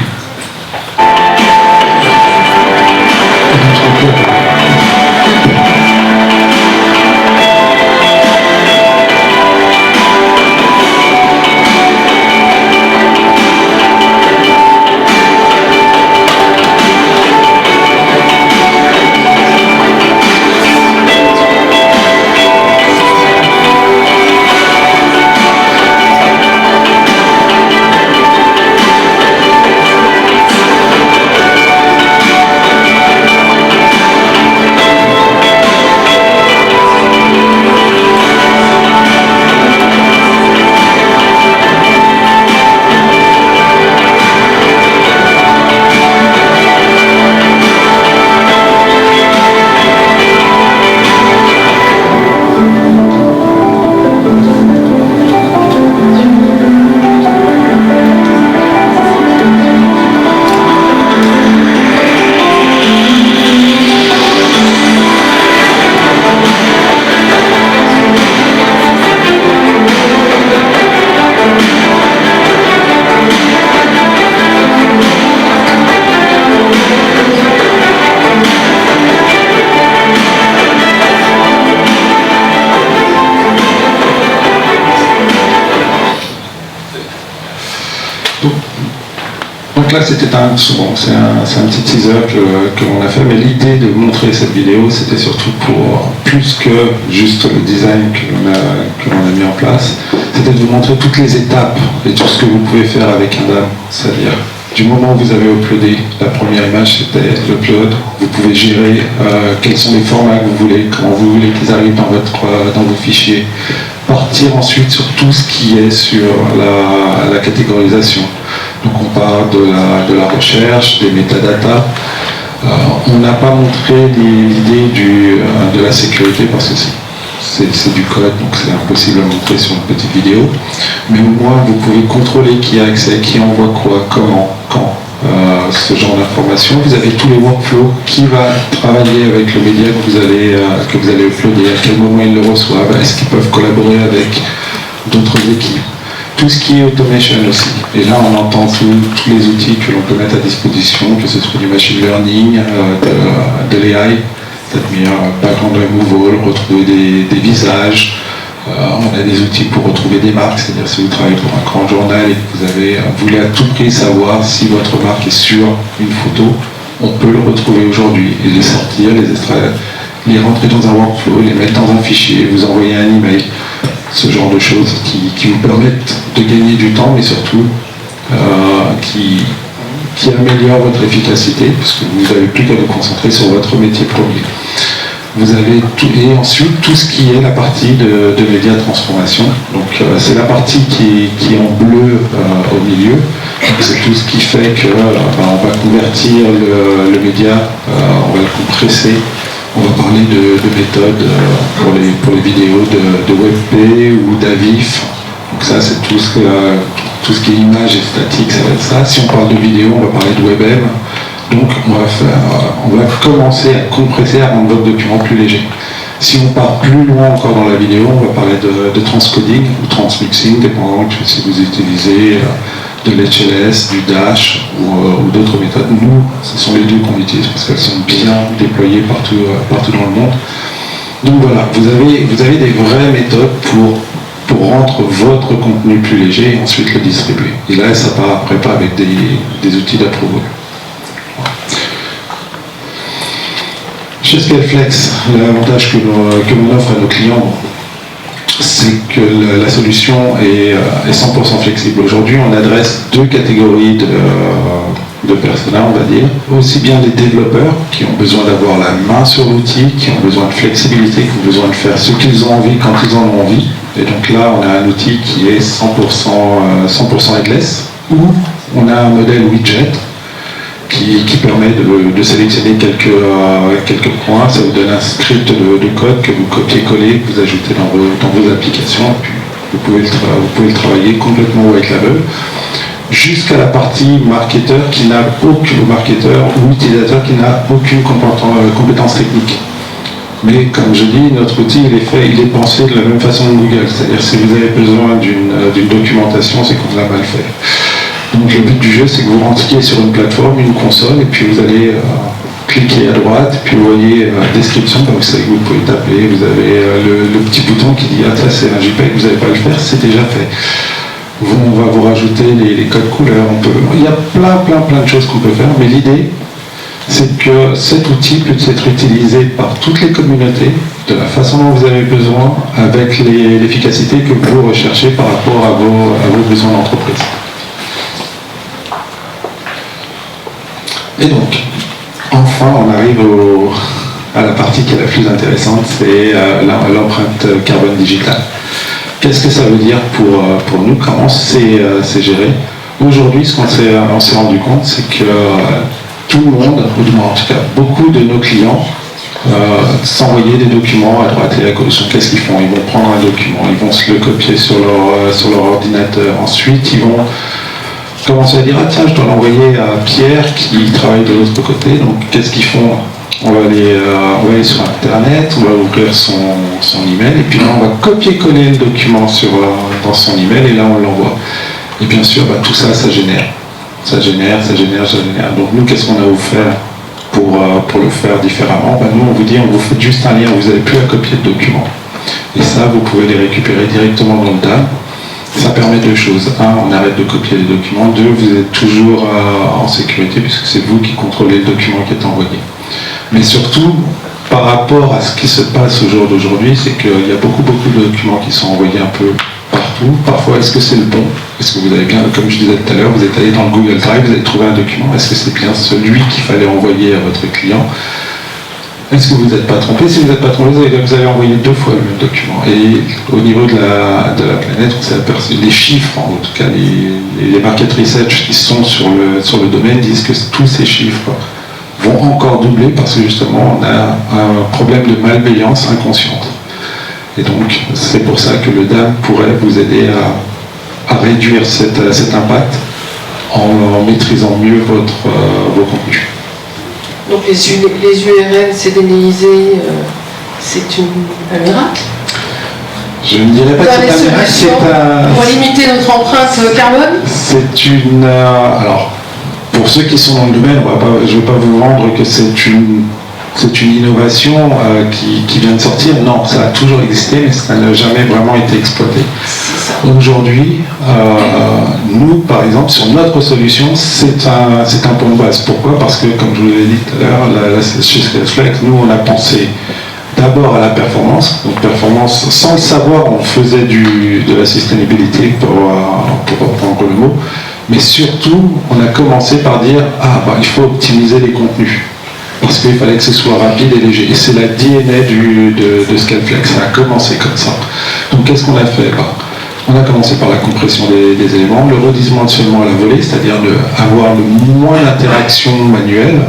Donc là, c'était c'est un petit teaser que l'on a fait, mais l'idée de montrer cette vidéo, c'était surtout pour, plus que juste le design que l'on a mis en place, c'était de vous montrer toutes les étapes et tout ce que vous pouvez faire avec un DAM. C'est-à-dire, du moment où vous avez uploadé, la première image c'était l'upload, vous pouvez gérer quels sont les formats que vous voulez, comment vous voulez qu'ils arrivent dans vos fichiers, partir ensuite sur tout ce qui est sur la catégorisation. Donc on part de la recherche, des métadatas. On n'a pas montré l'idée de la sécurité parce que c'est du code, donc c'est impossible à montrer sur une petite vidéo. Mais au moins vous pouvez contrôler qui a accès, qui envoie quoi, comment, quand. Ce genre d'informations. Vous avez tous les workflows, qui va travailler avec le média que vous allez uploader, à quel moment ils le reçoivent, est-ce qu'ils peuvent collaborer avec d'autres équipes. Tout ce qui est automation aussi. Et là, on entend tous les outils que l'on peut mettre à disposition, que ce soit du machine learning, de l'AI, c'est-à-dire background removal, retrouver des visages. On a des outils pour retrouver des marques, c'est-à-dire si vous travaillez pour un grand journal et que vous voulez à tout prix savoir si votre marque est sur une photo, on peut le retrouver aujourd'hui et les sortir, les extraire, les rentrer dans un workflow, les mettre dans un fichier, vous envoyer un email, ce genre de choses qui vous permettent de gagner du temps, mais surtout qui améliorent votre efficacité, parce que vous n'avez plus qu'à vous concentrer sur votre métier premier. Vous avez et ensuite tout ce qui est la partie de média transformation. Donc c'est la partie qui est en bleu au milieu. C'est tout ce qui fait que on va convertir le média, on va le compresser. On va parler de méthodes pour les vidéos de WebP ou d'Avif. Donc ça c'est tout ce qui est image et statique, ça va être ça. Si on parle de vidéo, on va parler de WebM. Donc on va commencer à compresser, à rendre votre document plus léger. Si on part plus loin encore dans la vidéo, on va parler de transcoding ou transmixing, dépendant de si vous utilisez de l'HLS, du Dash ou d'autres méthodes. Nous, ce sont les deux qu'on utilise parce qu'elles sont bien déployées partout dans le monde. Donc voilà, vous avez des vraies méthodes pour rendre votre contenu plus léger et ensuite le distribuer. Et là, ça part après pas avec des outils d'approval. Chez Scaleflex, l'avantage que l'on offre à nos clients, c'est que la solution est 100% flexible. Aujourd'hui, on adresse deux catégories de personnes, on va dire. Aussi bien les développeurs qui ont besoin d'avoir la main sur l'outil, qui ont besoin de flexibilité, qui ont besoin de faire ce qu'ils ont envie quand ils en ont envie. Et donc là, on a un outil qui est 100% headless, ou on a un modèle widget qui permet de sélectionner quelques points. Ça vous donne un script de code que vous copiez-collez, que vous ajoutez dans vos applications, et puis vous pouvez le travailler complètement white label, jusqu'à la partie marketeur ou utilisateur qui n'a aucune compétence technique. Mais comme je dis, notre outil il est pensé de la même façon que Google, c'est-à-dire si vous avez besoin d'une documentation, c'est qu'on l'a mal fait. Donc le but du jeu, c'est que vous rentriez sur une plateforme, une console, et puis vous allez cliquer à droite, puis vous voyez description, comme vous savez que vous pouvez taper, vous avez le petit bouton qui dit « Ah, ça c'est un JPEG, vous n'allez pas le faire, c'est déjà fait ». On va vous rajouter les codes couleurs, il y a plein de choses qu'on peut faire, mais l'idée, c'est que cet outil peut être utilisé par toutes les communautés, de la façon dont vous avez besoin, avec l'efficacité que vous recherchez par rapport à vos besoins d'entreprise. Et donc, enfin, on arrive à la partie qui est la plus intéressante, c'est l'empreinte carbone digitale. Qu'est-ce que ça veut dire pour nous? Comment c'est géré? Aujourd'hui, ce qu'on s'est rendu compte, c'est que tout le monde, ou du moins en tout cas beaucoup de nos clients, s'envoyaient des documents à droite et à gauche. Qu'est-ce qu'ils font? Ils vont prendre un document, ils vont se le copier sur leur ordinateur. Ensuite, ils vont commencer à dire « Ah tiens, je dois l'envoyer à Pierre qui travaille de l'autre côté. » Donc qu'est-ce qu'ils font? On va aller sur Internet, on va ouvrir son email, et puis là on va copier-coller le document dans son email, et là on l'envoie. Et bien sûr, tout ça, ça génère. Ça génère. Donc nous, qu'est-ce qu'on a offert pour le faire différemment? Nous, on vous dit, on vous fait juste un lien, vous n'avez plus à copier le document. Et ça, vous pouvez les récupérer directement dans le DAM. Ça permet deux choses. Un, on arrête de copier les documents. Deux, vous êtes toujours en sécurité puisque c'est vous qui contrôlez le document qui est envoyé. Mais surtout, par rapport à ce qui se passe au jour d'aujourd'hui, c'est qu'il y a beaucoup de documents qui sont envoyés un peu partout. Parfois, est-ce que c'est le bon? Est-ce que vous avez bien, comme je disais tout à l'heure, vous êtes allé dans le Google Drive, vous avez trouvé un document. Est-ce que c'est bien celui qu'il fallait envoyer à votre client? Est-ce que vous n'êtes pas trompé? Si vous n'êtes pas trompé, vous avez envoyé 2 fois le même document. Et au niveau de la planète, on s'est aperçu, les chiffres, en tout cas les market research qui sont sur le domaine disent que tous ces chiffres vont encore doubler parce que justement on a un problème de malveillance inconsciente. Et donc c'est pour ça que le DAM pourrait vous aider à réduire cet impact en maîtrisant mieux vos contenus. Donc les URL CDNisées, c'est un miracle. Je ne dirais pas que c'est un miracle. Pour limiter notre empreinte carbone. C'est une... alors, pour ceux qui sont dans le domaine, je ne vais pas vous vendre que c'est c'est une innovation qui vient de sortir. Non, ça a toujours existé, mais ça n'a jamais vraiment été exploité. Aujourd'hui, nous, par exemple, sur notre solution, c'est un point de base. Pourquoi ? Parce que, comme je vous l'ai dit tout à l'heure, chez Scaleflex, nous, on a pensé d'abord à la performance. Donc performance, sans le savoir, on faisait de la sustainability, pour reprendre le mot. Mais surtout, on a commencé par dire, il faut optimiser les contenus. Parce qu'il fallait que ce soit rapide et léger. Et c'est la DNA de Scaleflex. Ça a commencé comme ça. Donc qu'est-ce qu'on a fait ? On a commencé par la compression des éléments, le redimensionnement à la volée, c'est-à-dire avoir le moins d'interaction manuelle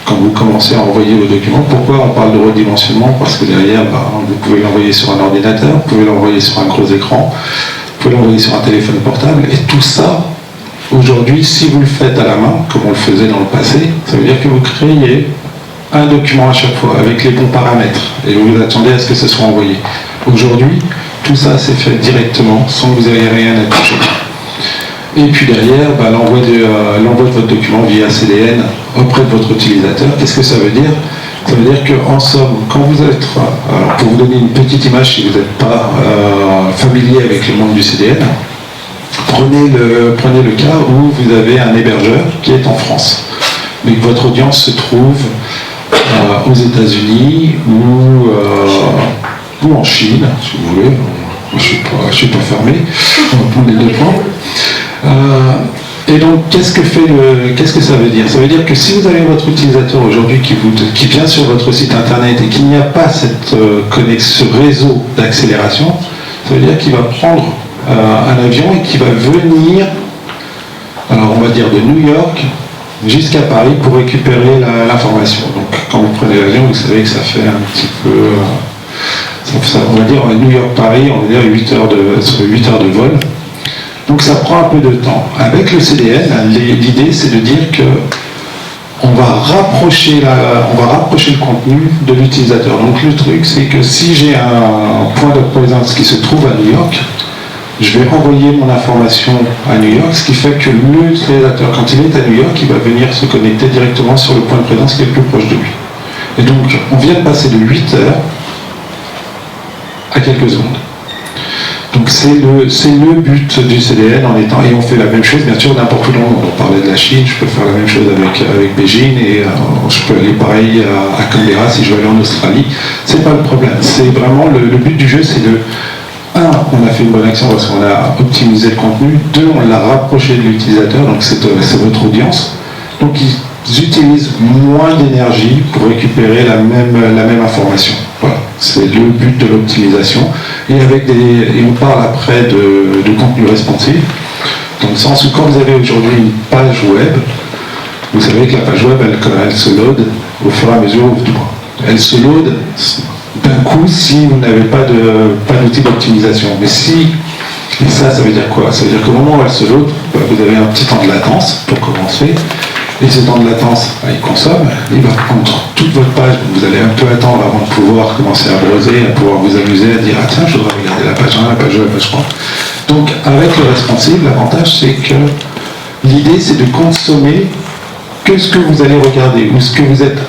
quand vous commencez à envoyer vos documents. Pourquoi on parle de redimensionnement ? Parce que derrière, vous pouvez l'envoyer sur un ordinateur, vous pouvez l'envoyer sur un gros écran, vous pouvez l'envoyer sur un téléphone portable, et tout ça, aujourd'hui, si vous le faites à la main, comme on le faisait dans le passé, ça veut dire que vous créez un document à chaque fois, avec les bons paramètres, et vous attendez à ce que ce soit envoyé. Aujourd'hui, tout ça c'est fait directement, sans que vous ayez rien à toucher. Et puis derrière, l'envoi de votre document via CDN auprès de votre utilisateur. Qu'est-ce que ça veut dire ? Ça veut dire qu'en somme, quand vous êtes, alors pour vous donner une petite image si vous n'êtes pas familier avec le monde du CDN, prenez le cas où vous avez un hébergeur qui est en France, mais que votre audience se trouve aux États-Unis ou en Chine, si vous voulez. Je ne suis pas fermé, on va prendre les deux points. Et donc, qu'est-ce que ça veut dire ? Ça veut dire que si vous avez votre utilisateur aujourd'hui qui vient sur votre site internet et qu'il n'y a pas ce réseau d'accélération, ça veut dire qu'il va prendre un avion et qu'il va venir, alors on va dire de New York jusqu'à Paris pour récupérer l'information. Donc, quand vous prenez l'avion, vous savez que ça fait un petit peu... on va dire New York-Paris, on va dire 8 heures de vol. Donc ça prend un peu de temps. Avec le CDN, l'idée c'est de dire que on va rapprocher le contenu de l'utilisateur. Donc le truc c'est que si j'ai un point de présence qui se trouve à New York, je vais envoyer mon information à New York, ce qui fait que l'utilisateur, quand il est à New York, il va venir se connecter directement sur le point de présence qui est le plus proche de lui. Et donc on vient de passer de 8 heures à quelques secondes. Donc c'est le but du CDN en étant, et on fait la même chose bien sûr n'importe où dans le monde. On parlait de la Chine, je peux faire la même chose avec Beijing, et je peux aller pareil à Canberra si je veux aller en Australie. C'est pas le problème. C'est vraiment le but du jeu, c'est on a fait une bonne action parce qu'on a optimisé le contenu. 2, on l'a rapproché de l'utilisateur, donc c'est votre audience. Donc ils utilisent moins d'énergie pour récupérer la même information. Voilà, c'est le but de l'optimisation. Et on parle après de contenu responsive, dans le sens où quand vous avez aujourd'hui une page web, vous savez que la page web, elle se load au fur et à mesure où elle se load d'un coup si vous n'avez pas d'outil d'optimisation. Mais et ça veut dire quoi ? Ça veut dire qu'au moment où elle se load, vous avez un petit temps de latence pour commencer. Et ce temps de latence, il consomme, il va prendre toute votre page, donc vous allez un peu attendre avant de pouvoir commencer à browser, à pouvoir vous amuser, à dire « Ah tiens, je voudrais regarder la page 1, la page 2, la page 3 ». Donc avec le responsive, l'avantage c'est que l'idée c'est de consommer que ce que vous allez regarder, ou ce que vous êtes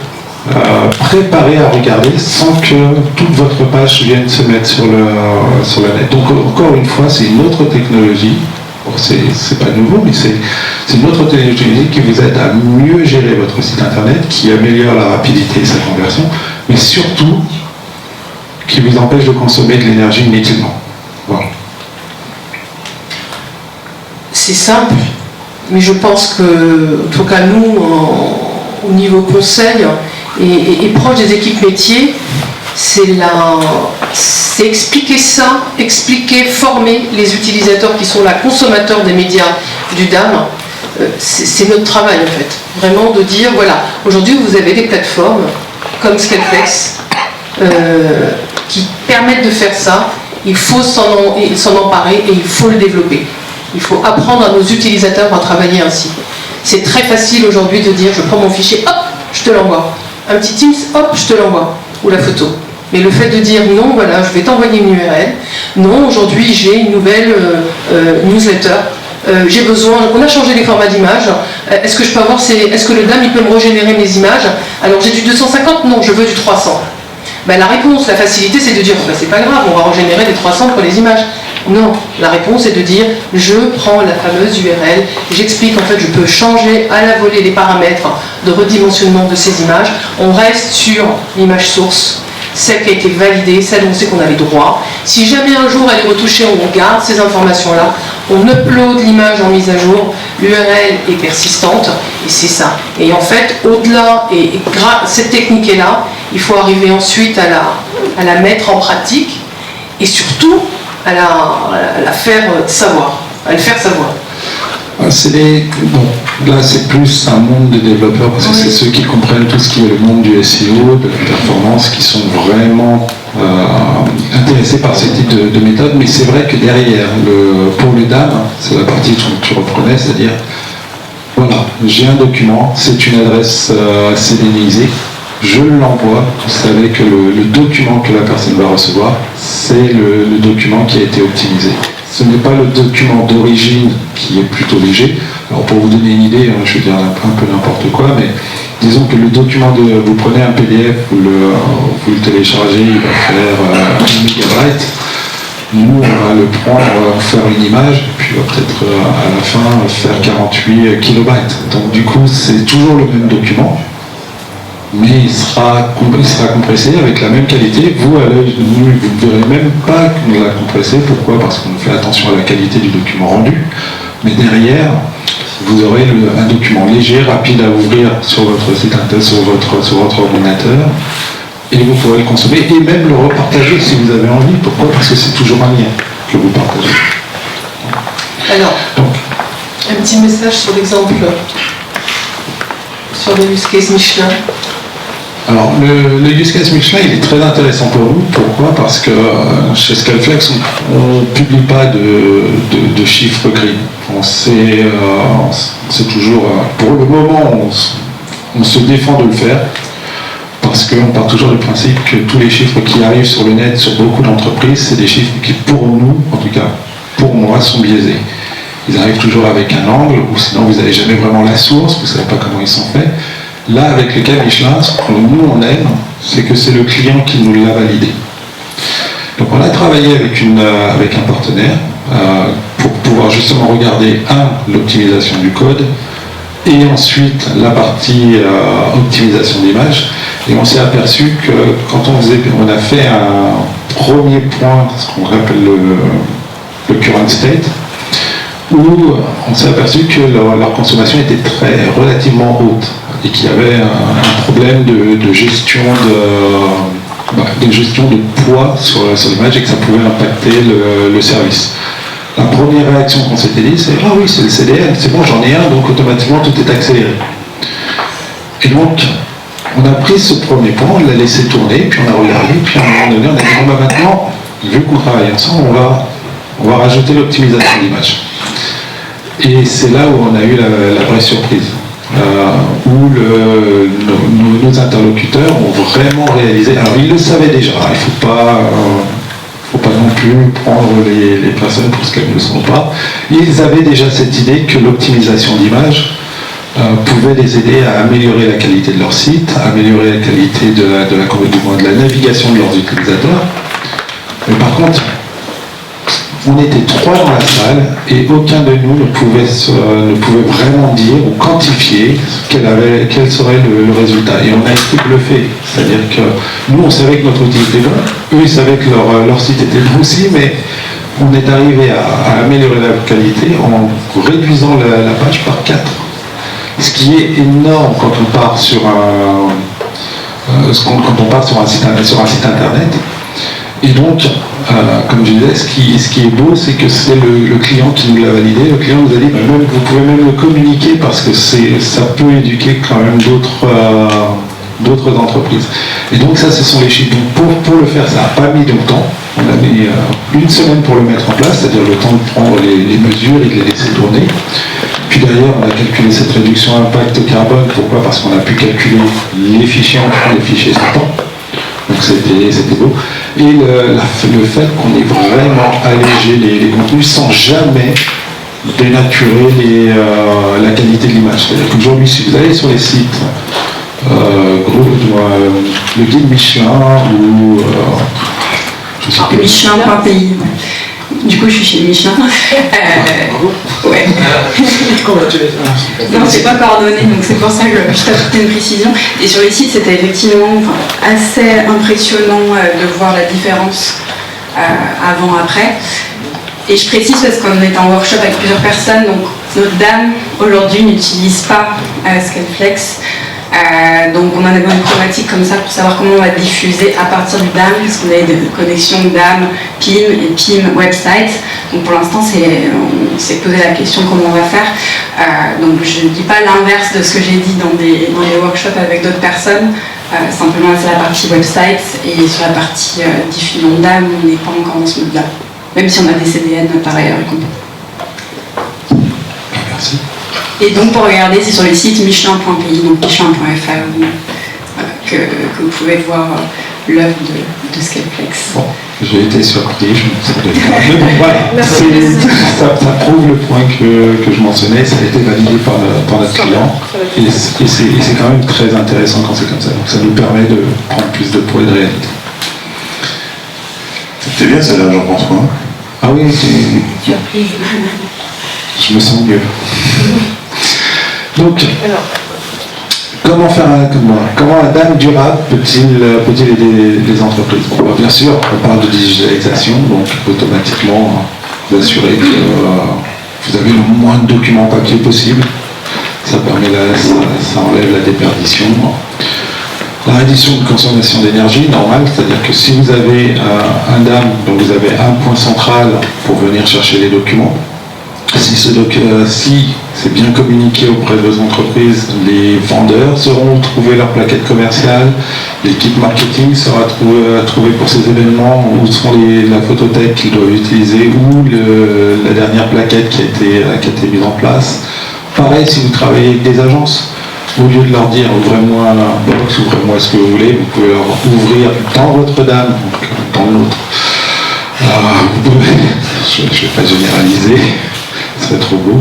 préparé à regarder sans que toute votre page vienne se mettre sur le net. Donc encore une fois, c'est une autre technologie. Bon, c'est pas nouveau, mais c'est une autre technologie qui vous aide à mieux gérer votre site internet, qui améliore la rapidité et sa conversion, mais surtout qui vous empêche de consommer de l'énergie inutilement. Voilà. C'est simple, mais je pense que, en tout cas nous, au niveau conseil et proche des équipes métiers, c'est expliquer ça, former les utilisateurs qui sont là, consommateurs des médias du DAM. C'est notre travail en fait. Vraiment de dire, voilà, aujourd'hui vous avez des plateformes comme Scaleflex qui permettent de faire ça. Il faut s'en emparer et il faut le développer. Il faut apprendre à nos utilisateurs à travailler ainsi. C'est très facile aujourd'hui de dire, je prends mon fichier, hop, je te l'envoie. Un petit Teams, hop, je te l'envoie. Ou la photo. Mais le fait de dire non, voilà, je vais t'envoyer une URL. Non, aujourd'hui j'ai une nouvelle newsletter j'ai besoin, on a changé les formats d'image, est-ce que je peux avoir est-ce que le DAM il peut me régénérer mes images? Alors j'ai du 250, non, je veux du 300. Ben, la réponse, la facilité, c'est de dire, ben, c'est pas grave, on va régénérer les 300 pour les images. Non, la réponse est de dire, je prends la fameuse URL, j'explique, en fait, je peux changer à la volée les paramètres de redimensionnement de ces images. On reste sur l'image source, celle qui a été validée, celle dont on sait qu'on a les droits. Si jamais un jour elle est retouchée, on garde ces informations-là, on upload l'image en mise à jour, l'URL est persistante, et c'est ça. Et en fait, au-delà, cette technique est là, il faut arriver ensuite à la mettre en pratique, et surtout à la faire savoir, à le faire savoir. Là c'est plus un monde de développeurs parce que c'est ceux qui comprennent tout ce qui est le monde du SEO, de la performance, qui sont vraiment intéressés par ce type de méthode. Mais c'est vrai que derrière, pour le DAM, c'est la partie que tu reprenais, c'est-à-dire, voilà, j'ai un document, c'est une adresse CDNisée, je l'envoie, vous savez que le document que la personne va recevoir, c'est le document qui a été optimisé. Ce n'est pas le document d'origine qui est plutôt léger. Alors pour vous donner une idée, je vais dire un peu n'importe quoi, mais disons que le document, vous prenez un PDF, vous le téléchargez, il va faire 1 mégabyte. Nous, on va le prendre, faire une image, et puis peut-être à la fin faire 48 kilobytes. Donc du coup, c'est toujours le même document, mais il sera compressé avec la même qualité. Vous, à l'œil nu, vous ne verrez même pas qu'on l'a compressé. Pourquoi? Parce qu'on fait attention à la qualité du document rendu. Mais derrière, vous aurez un document léger, rapide à ouvrir sur votre site internet, sur votre ordinateur, et vous pourrez le consommer et même le repartager si vous avez envie. Pourquoi? Parce que c'est toujours un lien que vous partagez. Alors, un petit message sur l'exemple, sur le use case Michelin. Alors, le use case Michelin, il est très intéressant pour nous. Pourquoi? Parce que chez Scaleflex, on ne publie pas de chiffres gris. C'est toujours, pour le moment, on se défend de le faire, parce qu'on part toujours du principe que tous les chiffres qui arrivent sur le net, sur beaucoup d'entreprises, c'est des chiffres qui, pour nous, en tout cas pour moi, sont biaisés. Ils arrivent toujours avec un angle, ou sinon vous n'avez jamais vraiment la source, vous ne savez pas comment ils sont faits. Là, avec le cas Michelin, ce que nous, on aime, c'est que c'est le client qui nous l'a validé. Donc on a travaillé avec un partenaire pour pouvoir justement regarder, l'optimisation du code, et ensuite la partie optimisation d'image. Et on s'est aperçu que quand on a fait un premier point, ce qu'on appelle le current state, où on s'est aperçu que leur consommation était relativement haute et qu'il y avait un problème de gestion de poids sur l'image et que ça pouvait impacter le service. La première réaction qu'on s'était dit, c'est « Ah oui, c'est le CDN, c'est bon, j'en ai un, donc automatiquement tout est accéléré. » Et donc, on a pris ce premier point, on l'a laissé tourner, puis on a regardé, puis à un moment donné, on a dit « Bon, maintenant, vu qu'on travaille ensemble, on va rajouter l'optimisation d'image. » Et c'est là où on a eu la vraie surprise, où nos interlocuteurs ont vraiment réalisé. Alors ils le savaient déjà, il ne faut pas non plus prendre les personnes pour ce qu'elles ne sont pas. Ils avaient déjà cette idée que l'optimisation d'image pouvait les aider à améliorer la qualité de leur site, à améliorer la qualité de la navigation de leurs utilisateurs. Mais par contre, on était 3 dans la salle et aucun de nous ne pouvait vraiment dire ou quantifier quel serait le résultat. Et on a été bluffé. C'est-à-dire que nous, on savait que notre outil était bon, eux, ils savaient que leur site était bon aussi, mais on est arrivé à améliorer la qualité en réduisant la page par 4. Ce qui est énorme quand on part sur un site internet. Et donc, comme je disais, ce qui est beau, c'est que c'est le client qui nous l'a validé. Le client nous a dit, vous pouvez même le communiquer parce que ça peut éduquer quand même d'autres entreprises. Et donc ça, ce sont les chiffres. Donc pour le faire, ça n'a pas mis longtemps. On a mis 1 semaine pour le mettre en place, c'est-à-dire le temps de prendre les mesures et de les laisser tourner. Puis derrière, on a calculé cette réduction impact carbone. Pourquoi? Parce qu'on a pu calculer les fichiers entrants, les fichiers sortants. Donc c'était beau. Et le fait qu'on ait vraiment allégé les contenus sans jamais dénaturer la qualité de l'image. C'est-à-dire qu'aujourd'hui, si vous allez sur les sites, le guide Michelin ou je sais plus. Michelin.pays. Du coup, je suis chez Michelin. Ouais. Non, c'est pas coordonné, donc c'est pour ça que je t'apportais une précision. Et sur les sites, c'était effectivement assez impressionnant de voir la différence avant-après. Et je précise parce qu'on est en workshop avec plusieurs personnes, donc notre dame aujourd'hui n'utilise pas Scaleflex. Donc on a des bonnes problématiques comme ça pour savoir comment on va diffuser à partir du DAM, parce qu'on a des connexions DAM, PIM et PIM website. Donc pour l'instant on s'est posé la question comment on va faire. Donc je ne dis pas l'inverse de ce que j'ai dit dans les workshops avec d'autres personnes. Simplement c'est la partie website et sur la partie diffusion DAM, on n'est pas encore dans ce mode-là. Même si on a des CDN par ailleurs et compagnie. Merci. Et donc pour regarder, c'est sur le site michelin.pays, donc michelin.fr, que vous pouvez voir l'œuvre de Scaleflex. Bon, j'ai été surpris, je me sens de faire. Mais bon, voilà, ça prouve le point que je mentionnais, ça a été validé par notre client. Et c'est quand même très intéressant quand c'est comme ça. Donc ça nous permet de prendre plus de poids et de réalité. C'est bien ça, là, j'en pense quoi. Ah oui, je me sens mieux. Donc, comment faire comment un DAM durable peut-il aider les entreprises? Bon, bien sûr, on parle de digitalisation, donc automatiquement vous assurer que vous avez le moins de documents papier possible. Ça permet ça enlève la déperdition. La réduction de consommation d'énergie, normale, c'est-à-dire que si vous avez un DAM, donc vous avez un point central pour venir chercher les documents, si c'est bien communiqué auprès de vos entreprises, les vendeurs sauront trouver leur plaquette commerciale, l'équipe marketing sera trouver pour ces événements où sont la photothèque qu'ils doivent utiliser ou la dernière plaquette qui a été mise en place. Pareil, si vous travaillez avec des agences, au lieu de leur dire ouvrez-moi un box, ouvrez-moi ce que vous voulez, vous pouvez leur ouvrir dans votre DAM, donc dans l'autre. Je ne vais pas généraliser, ce serait trop beau.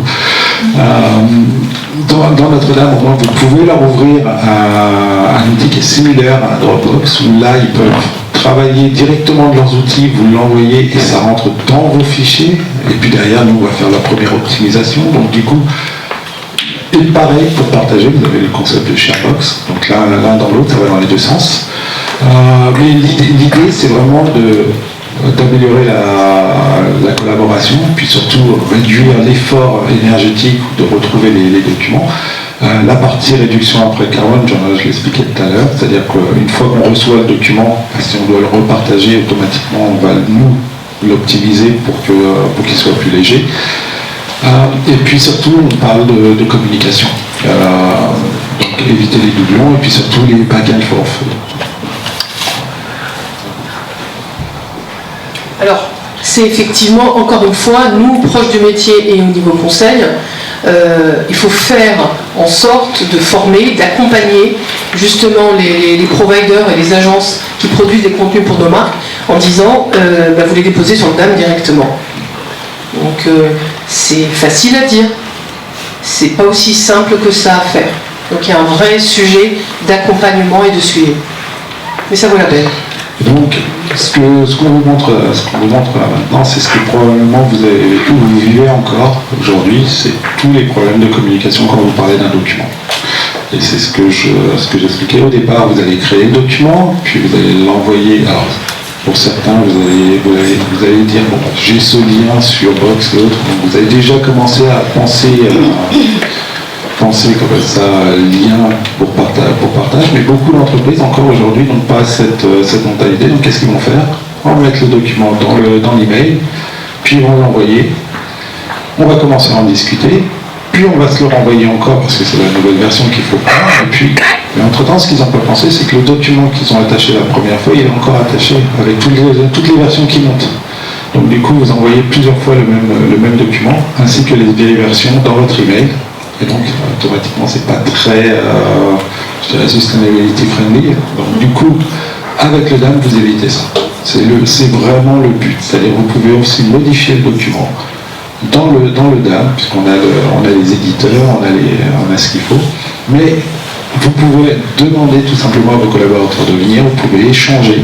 Dans Notre-Dame, au moins, vous pouvez leur ouvrir un outil qui est similaire à un Dropbox, où là, ils peuvent travailler directement de leurs outils, vous l'envoyez et ça rentre dans vos fichiers. Et puis derrière, nous, on va faire la première optimisation. Donc du coup, et pareil, pour partager, vous avez le concept de Sharebox. Donc là, l'un dans l'autre, ça va dans les deux sens. Mais l'idée, c'est vraiment d'améliorer la collaboration, puis surtout réduire l'effort énergétique de retrouver les documents. La partie réduction après carbone, je l'expliquais tout à l'heure, c'est-à-dire qu'une fois qu'on reçoit le document, si on doit le repartager, automatiquement on va nous l'optimiser pour qu'il soit plus léger. Et puis surtout, on parle de communication. Donc éviter les doublons et puis surtout les back and forth. Alors, c'est effectivement, encore une fois, nous, proches du métier et au niveau conseil, il faut faire en sorte de former, d'accompagner justement les providers et les agences qui produisent des contenus pour nos marques en disant vous les déposez sur le DAM directement. Donc c'est facile à dire, c'est pas aussi simple que ça à faire. Donc il y a un vrai sujet d'accompagnement et de suivi. Mais ça vaut la peine. Donc, ce qu'on vous montre là maintenant, c'est ce que probablement vous vivez encore aujourd'hui, c'est tous les problèmes de communication quand vous parlez d'un document. Et c'est ce que j'expliquais au départ. Vous allez créer le document, puis vous allez l'envoyer. Alors, pour certains, vous allez dire bon, j'ai ce lien sur Box et autres. Donc, vous avez déjà commencé à penser comme ça, lien pour partage, mais beaucoup d'entreprises encore aujourd'hui n'ont pas cette mentalité. Donc qu'est-ce qu'ils vont faire? On va mettre le document dans l'email, puis ils vont l'envoyer. On va commencer à en discuter, puis on va se le renvoyer encore parce que c'est la nouvelle version qu'il faut prendre. Et puis, mais entre-temps, ce qu'ils n'ont pas pensé, c'est que le document qu'ils ont attaché la première fois, il est encore attaché avec toutes les versions qui montent. Donc du coup, vous envoyez plusieurs fois le même document, ainsi que les vieilles versions dans votre email. Et donc, automatiquement, c'est pas très, je dirais, sustainability friendly. Donc, du coup, avec le DAM, vous évitez ça. C'est vraiment le but. C'est-à-dire, vous pouvez aussi modifier le document dans le DAM, puisqu'on a les éditeurs, on a ce qu'il faut, mais vous pouvez demander tout simplement à vos collaborateurs de venir, vous pouvez échanger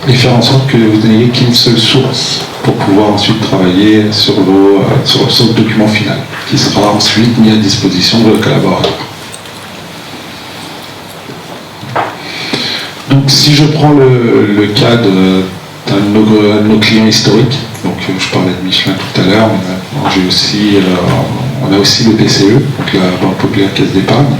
et faire en sorte que vous n'ayez qu'une seule source pour pouvoir ensuite travailler sur le document final, qui sera ensuite mis à disposition de vos collaborateurs. Donc si je prends le cas d'un de nos clients historiques, donc je parlais de Michelin tout à l'heure, on a aussi le BCE, donc la Banque Populaire Caisse d'Épargne.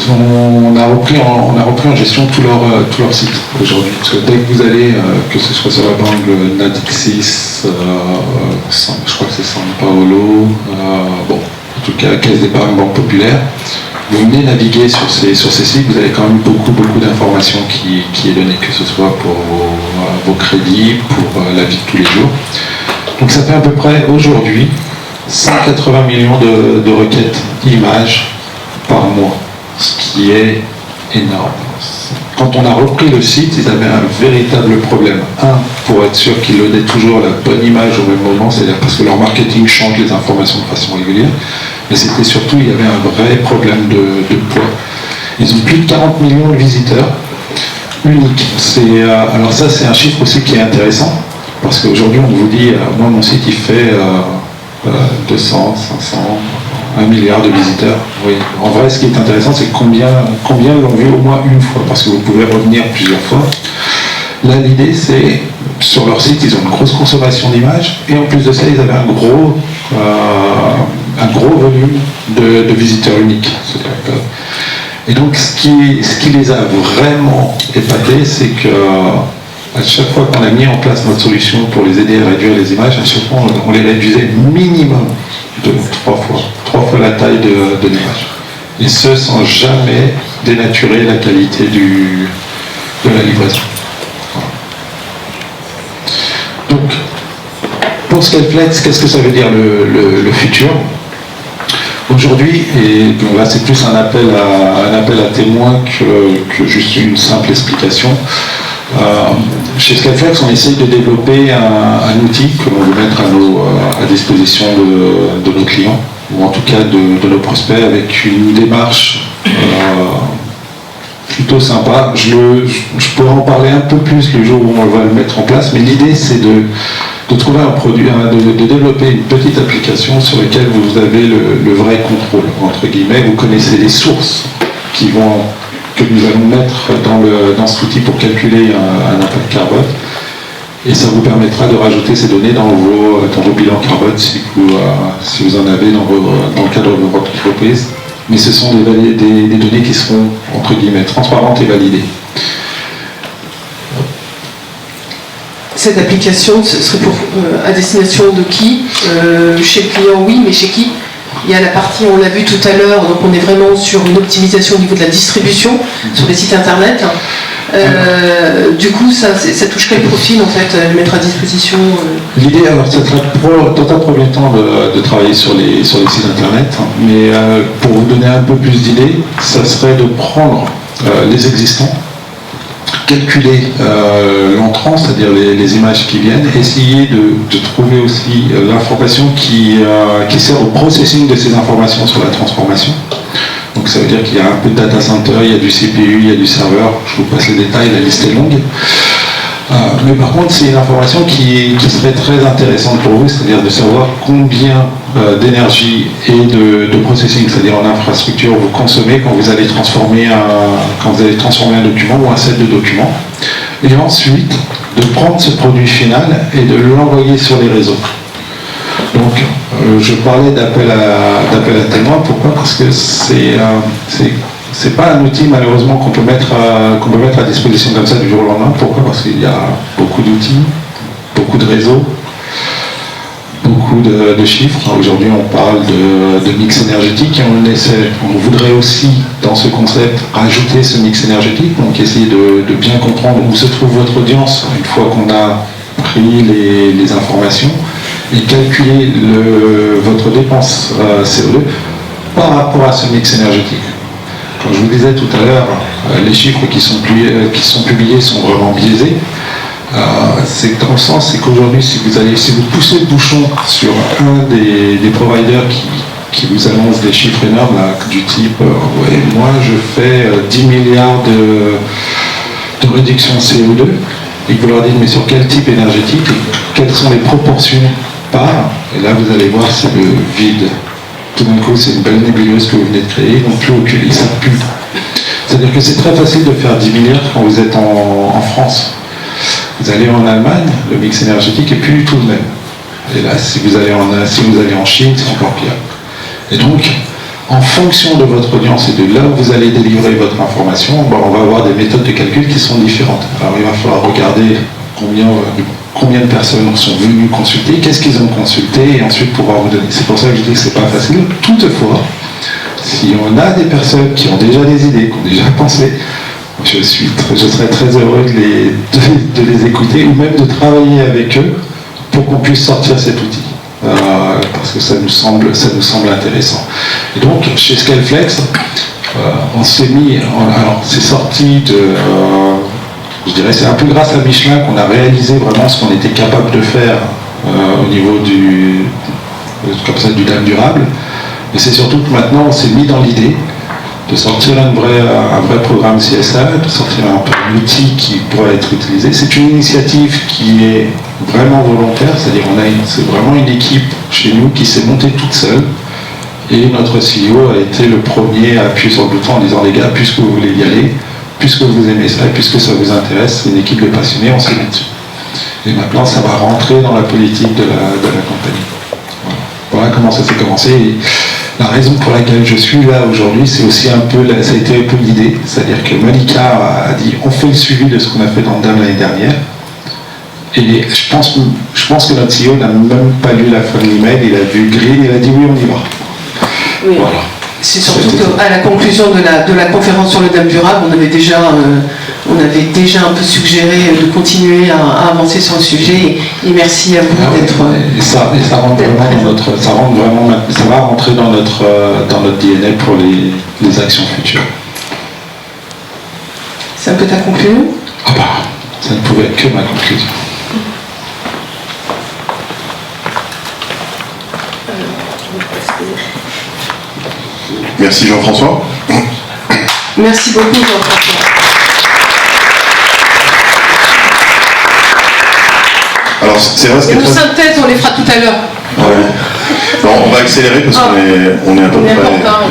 On a repris en gestion tout leur site aujourd'hui. Parce que dès que vous allez, que ce soit sur la banque Natixis, je crois que c'est San Paolo, en tout cas Caisse d'Épargne, Banque Populaire, vous venez naviguer sur ces sites, vous avez quand même beaucoup d'informations qui est donnée, que ce soit pour vos crédits, pour la vie de tous les jours. Donc ça fait à peu près aujourd'hui 180 millions de requêtes images par mois, ce qui est énorme. Quand on a repris le site, ils avaient un véritable problème. Pour être sûr qu'ils loadaient toujours la bonne image au même moment, c'est-à-dire parce que leur marketing change les informations de façon régulière, mais c'était surtout, il y avait un vrai problème de poids. Ils ont plus de 40 millions de visiteurs uniques. Alors ça, c'est un chiffre aussi qui est intéressant, parce qu'aujourd'hui, on vous dit, moi, mon site, il fait 200, 500, 1 milliard de visiteurs. Oui. En vrai, ce qui est intéressant, c'est combien l'ont vu au moins une fois, parce que vous pouvez revenir plusieurs fois. Là, l'idée, c'est, sur leur site, ils ont une grosse consommation d'images, et en plus de ça, ils avaient un gros volume de visiteurs uniques. Et donc, ce qui les a vraiment épatés, c'est que à chaque fois qu'on a mis en place notre solution pour les aider à réduire les images, à chaque fois, on les réduisait minimum de 3 fois la taille de l'image. Et ce, sans jamais dénaturer la qualité de la livraison. Donc, pour Scaleflex, qu'est-ce que ça veut dire le futur? Aujourd'hui, et donc là c'est plus un appel à témoins que juste une simple explication, chez Scaleflex, on essaye de développer un outil que l'on veut mettre à disposition de nos clients, ou en tout cas de nos prospects, avec une démarche plutôt sympa. Je pourrais en parler un peu plus le jour où on va le mettre en place, mais l'idée c'est de trouver un produit, de développer une petite application sur laquelle vous avez le vrai contrôle, entre guillemets. Vous connaissez les sources que nous allons mettre dans cet outil pour calculer un impact carbone, et ça vous permettra de rajouter ces données dans vos bilans carbone si vous en avez dans le cadre de votre entreprise. Mais ce sont des données qui seront, entre guillemets, transparentes et validées. Cette application, ce serait à destination de qui? Chez le client, oui, mais chez qui? Il y a la partie, on l'a vu tout à l'heure, donc on est vraiment sur une optimisation au niveau de la distribution, sur les sites internet. Du coup, ça touche quel profil en fait, mettre à disposition L'idée, alors, ça serait dans un premier temps de travailler sur les sites internet, mais pour vous donner un peu plus d'idées, ça serait de prendre les existants, calculer l'entrant, c'est-à-dire les images qui viennent, essayer de trouver aussi l'information qui sert au processing de ces informations sur la transformation. Donc ça veut dire qu'il y a un peu de data center, il y a du CPU, il y a du serveur, je vous passe les détails, la liste est longue. Mais par contre, c'est une information qui serait très intéressante pour vous, c'est-à-dire de savoir combien d'énergie et de processing, c'est-à-dire en infrastructure, vous consommez quand vous allez transformer un document ou un set de documents. Et ensuite, de prendre ce produit final et de l'envoyer sur les réseaux. Donc, je parlais d'appel à témoins. Pourquoi? Parce que c'est pas un outil malheureusement qu'on peut mettre à disposition comme ça du jour au lendemain. Pourquoi? Parce qu'il y a beaucoup d'outils, beaucoup de réseaux, beaucoup de chiffres. Aujourd'hui, on parle de mix énergétique et on voudrait aussi, dans ce concept, rajouter ce mix énergétique. Donc, essayer de bien comprendre où se trouve votre audience une fois qu'on a pris les informations, et calculer votre dépense CO2 par rapport à ce mix énergétique. Comme je vous disais tout à l'heure, les chiffres qui sont publiés sont vraiment biaisés. C'est dans le sens, c'est qu'aujourd'hui, si vous poussez le bouchon sur un des providers qui vous annonce des chiffres énormes, là, du type ouais, moi je fais 10 milliards de réduction de CO2, et que vous leur dites mais sur quel type énergétique et quelles sont les proportions par, et là vous allez voir c'est le vide. Tout d'un coup c'est une belle nébuleuse que vous venez de créer, ils n'ont plus aucune, ils savent plus. C'est-à-dire que c'est très facile de faire 10 milliards quand vous êtes en France. Vous allez en Allemagne, le mix énergétique est plus du tout le même. Et là si vous allez en Chine, c'est encore pire. Et donc, en fonction de votre audience et de là où vous allez délivrer votre information, on va avoir des méthodes de calcul qui sont différentes. Alors il va falloir regarder combien de personnes sont venues consulter, qu'est-ce qu'ils ont consulté, et ensuite pouvoir vous donner. C'est pour ça que je dis que c'est pas facile. Toutefois, si on a des personnes qui ont déjà des idées, qui ont déjà pensé, je serais très heureux de les écouter ou même de travailler avec eux pour qu'on puisse sortir cet outil. Parce que ça nous semble intéressant. Et donc, chez Scaleflex, on s'est mis, alors c'est sorti de, je dirais, c'est un peu grâce à Michelin qu'on a réalisé vraiment ce qu'on était capable de faire au niveau du DAM durable. Mais c'est surtout que maintenant, on s'est mis dans l'idée de sortir un vrai programme CSA, de sortir un outil qui pourrait être utilisé. C'est une initiative qui est vraiment volontaire, c'est-à-dire c'est vraiment une équipe chez nous qui s'est montée toute seule, et notre CEO a été le premier à appuyer sur le bouton en disant les gars, puisque vous voulez y aller, puisque vous aimez ça et puisque ça vous intéresse, c'est une équipe de passionnés, on s'est mis dessus. Et maintenant ça va rentrer dans la politique de la compagnie. Voilà comment ça s'est commencé. Et la raison pour laquelle je suis là aujourd'hui, c'est aussi ça a été un peu l'idée, c'est-à-dire que Malika a dit on fait le suivi de ce qu'on a fait dans le DAM l'année dernière. Et je pense que notre CEO n'a même pas lu la fin de l'email, il a vu Green, il a dit oui, on y va. Oui. Voilà. C'est surtout qu'à la conclusion de la conférence sur le DAM durable, on avait déjà un peu suggéré de continuer à avancer sur le sujet. Et merci à vous d'être. Et ça rentre vraiment ça va rentrer dans notre DNA pour les actions futures. C'est un peu ta conclusion ? Ah bah, ça ne pouvait être que ma conclusion. Merci Jean-François. Merci beaucoup Jean-François. Alors c'est vrai, Et nos synthèses, on les fera tout à l'heure. Ouais. Non, on va accélérer parce qu'on est à peu près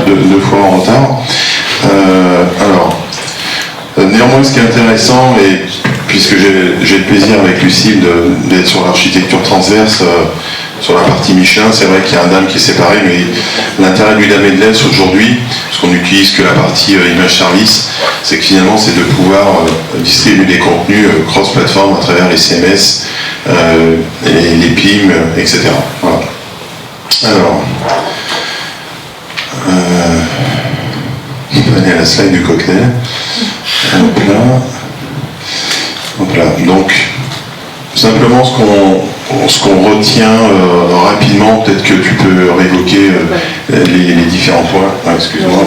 deux fois en retard. Néanmoins, ce qui est intéressant, et puisque j'ai le plaisir avec Lucille d'être sur l'architecture transverse, sur la partie Michelin, c'est vrai qu'il y a un DAM qui est séparé, mais l'intérêt du DAM et de l'ELS aujourd'hui, parce qu'on n'utilise que la partie image service, c'est que finalement c'est de pouvoir distribuer des contenus cross-platform à travers les CMS, les PIM, etc. Voilà. Alors, on va aller à la slide du cocktail. Hop là. Donc, simplement ce qu'on retient rapidement, peut-être que tu peux réévoquer les différents points. Ah, excuse-moi.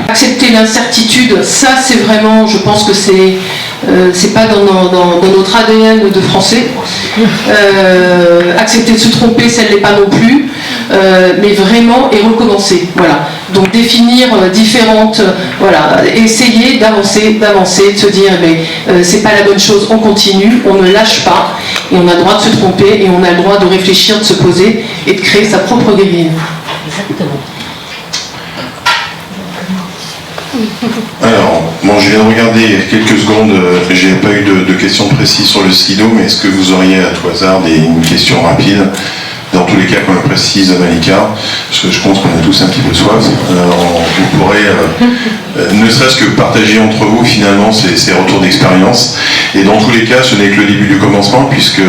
Accepter l'incertitude, ça c'est vraiment, je pense que c'est pas dans notre ADN de français. Accepter de se tromper, ça ne l'est pas non plus, mais vraiment et recommencer. Voilà. Donc définir différentes, essayer d'avancer, de se dire mais c'est pas la bonne chose, on continue, on ne lâche pas, et on a le droit de se tromper, et on a le droit de réfléchir, de se poser et de créer sa propre grille. Exactement. Alors, bon, je viens de regarder il y a quelques secondes, j'ai pas eu de questions précises sur le Slido, mais est-ce que vous auriez à tout hasard une question rapide? Dans tous les cas, comme le précise Malika, parce que je pense qu'on a tous un petit peu soif, vous pourrez, ne serait-ce que partager entre vous finalement ces retours d'expérience. Et dans tous les cas, ce n'est que le début du commencement, puisque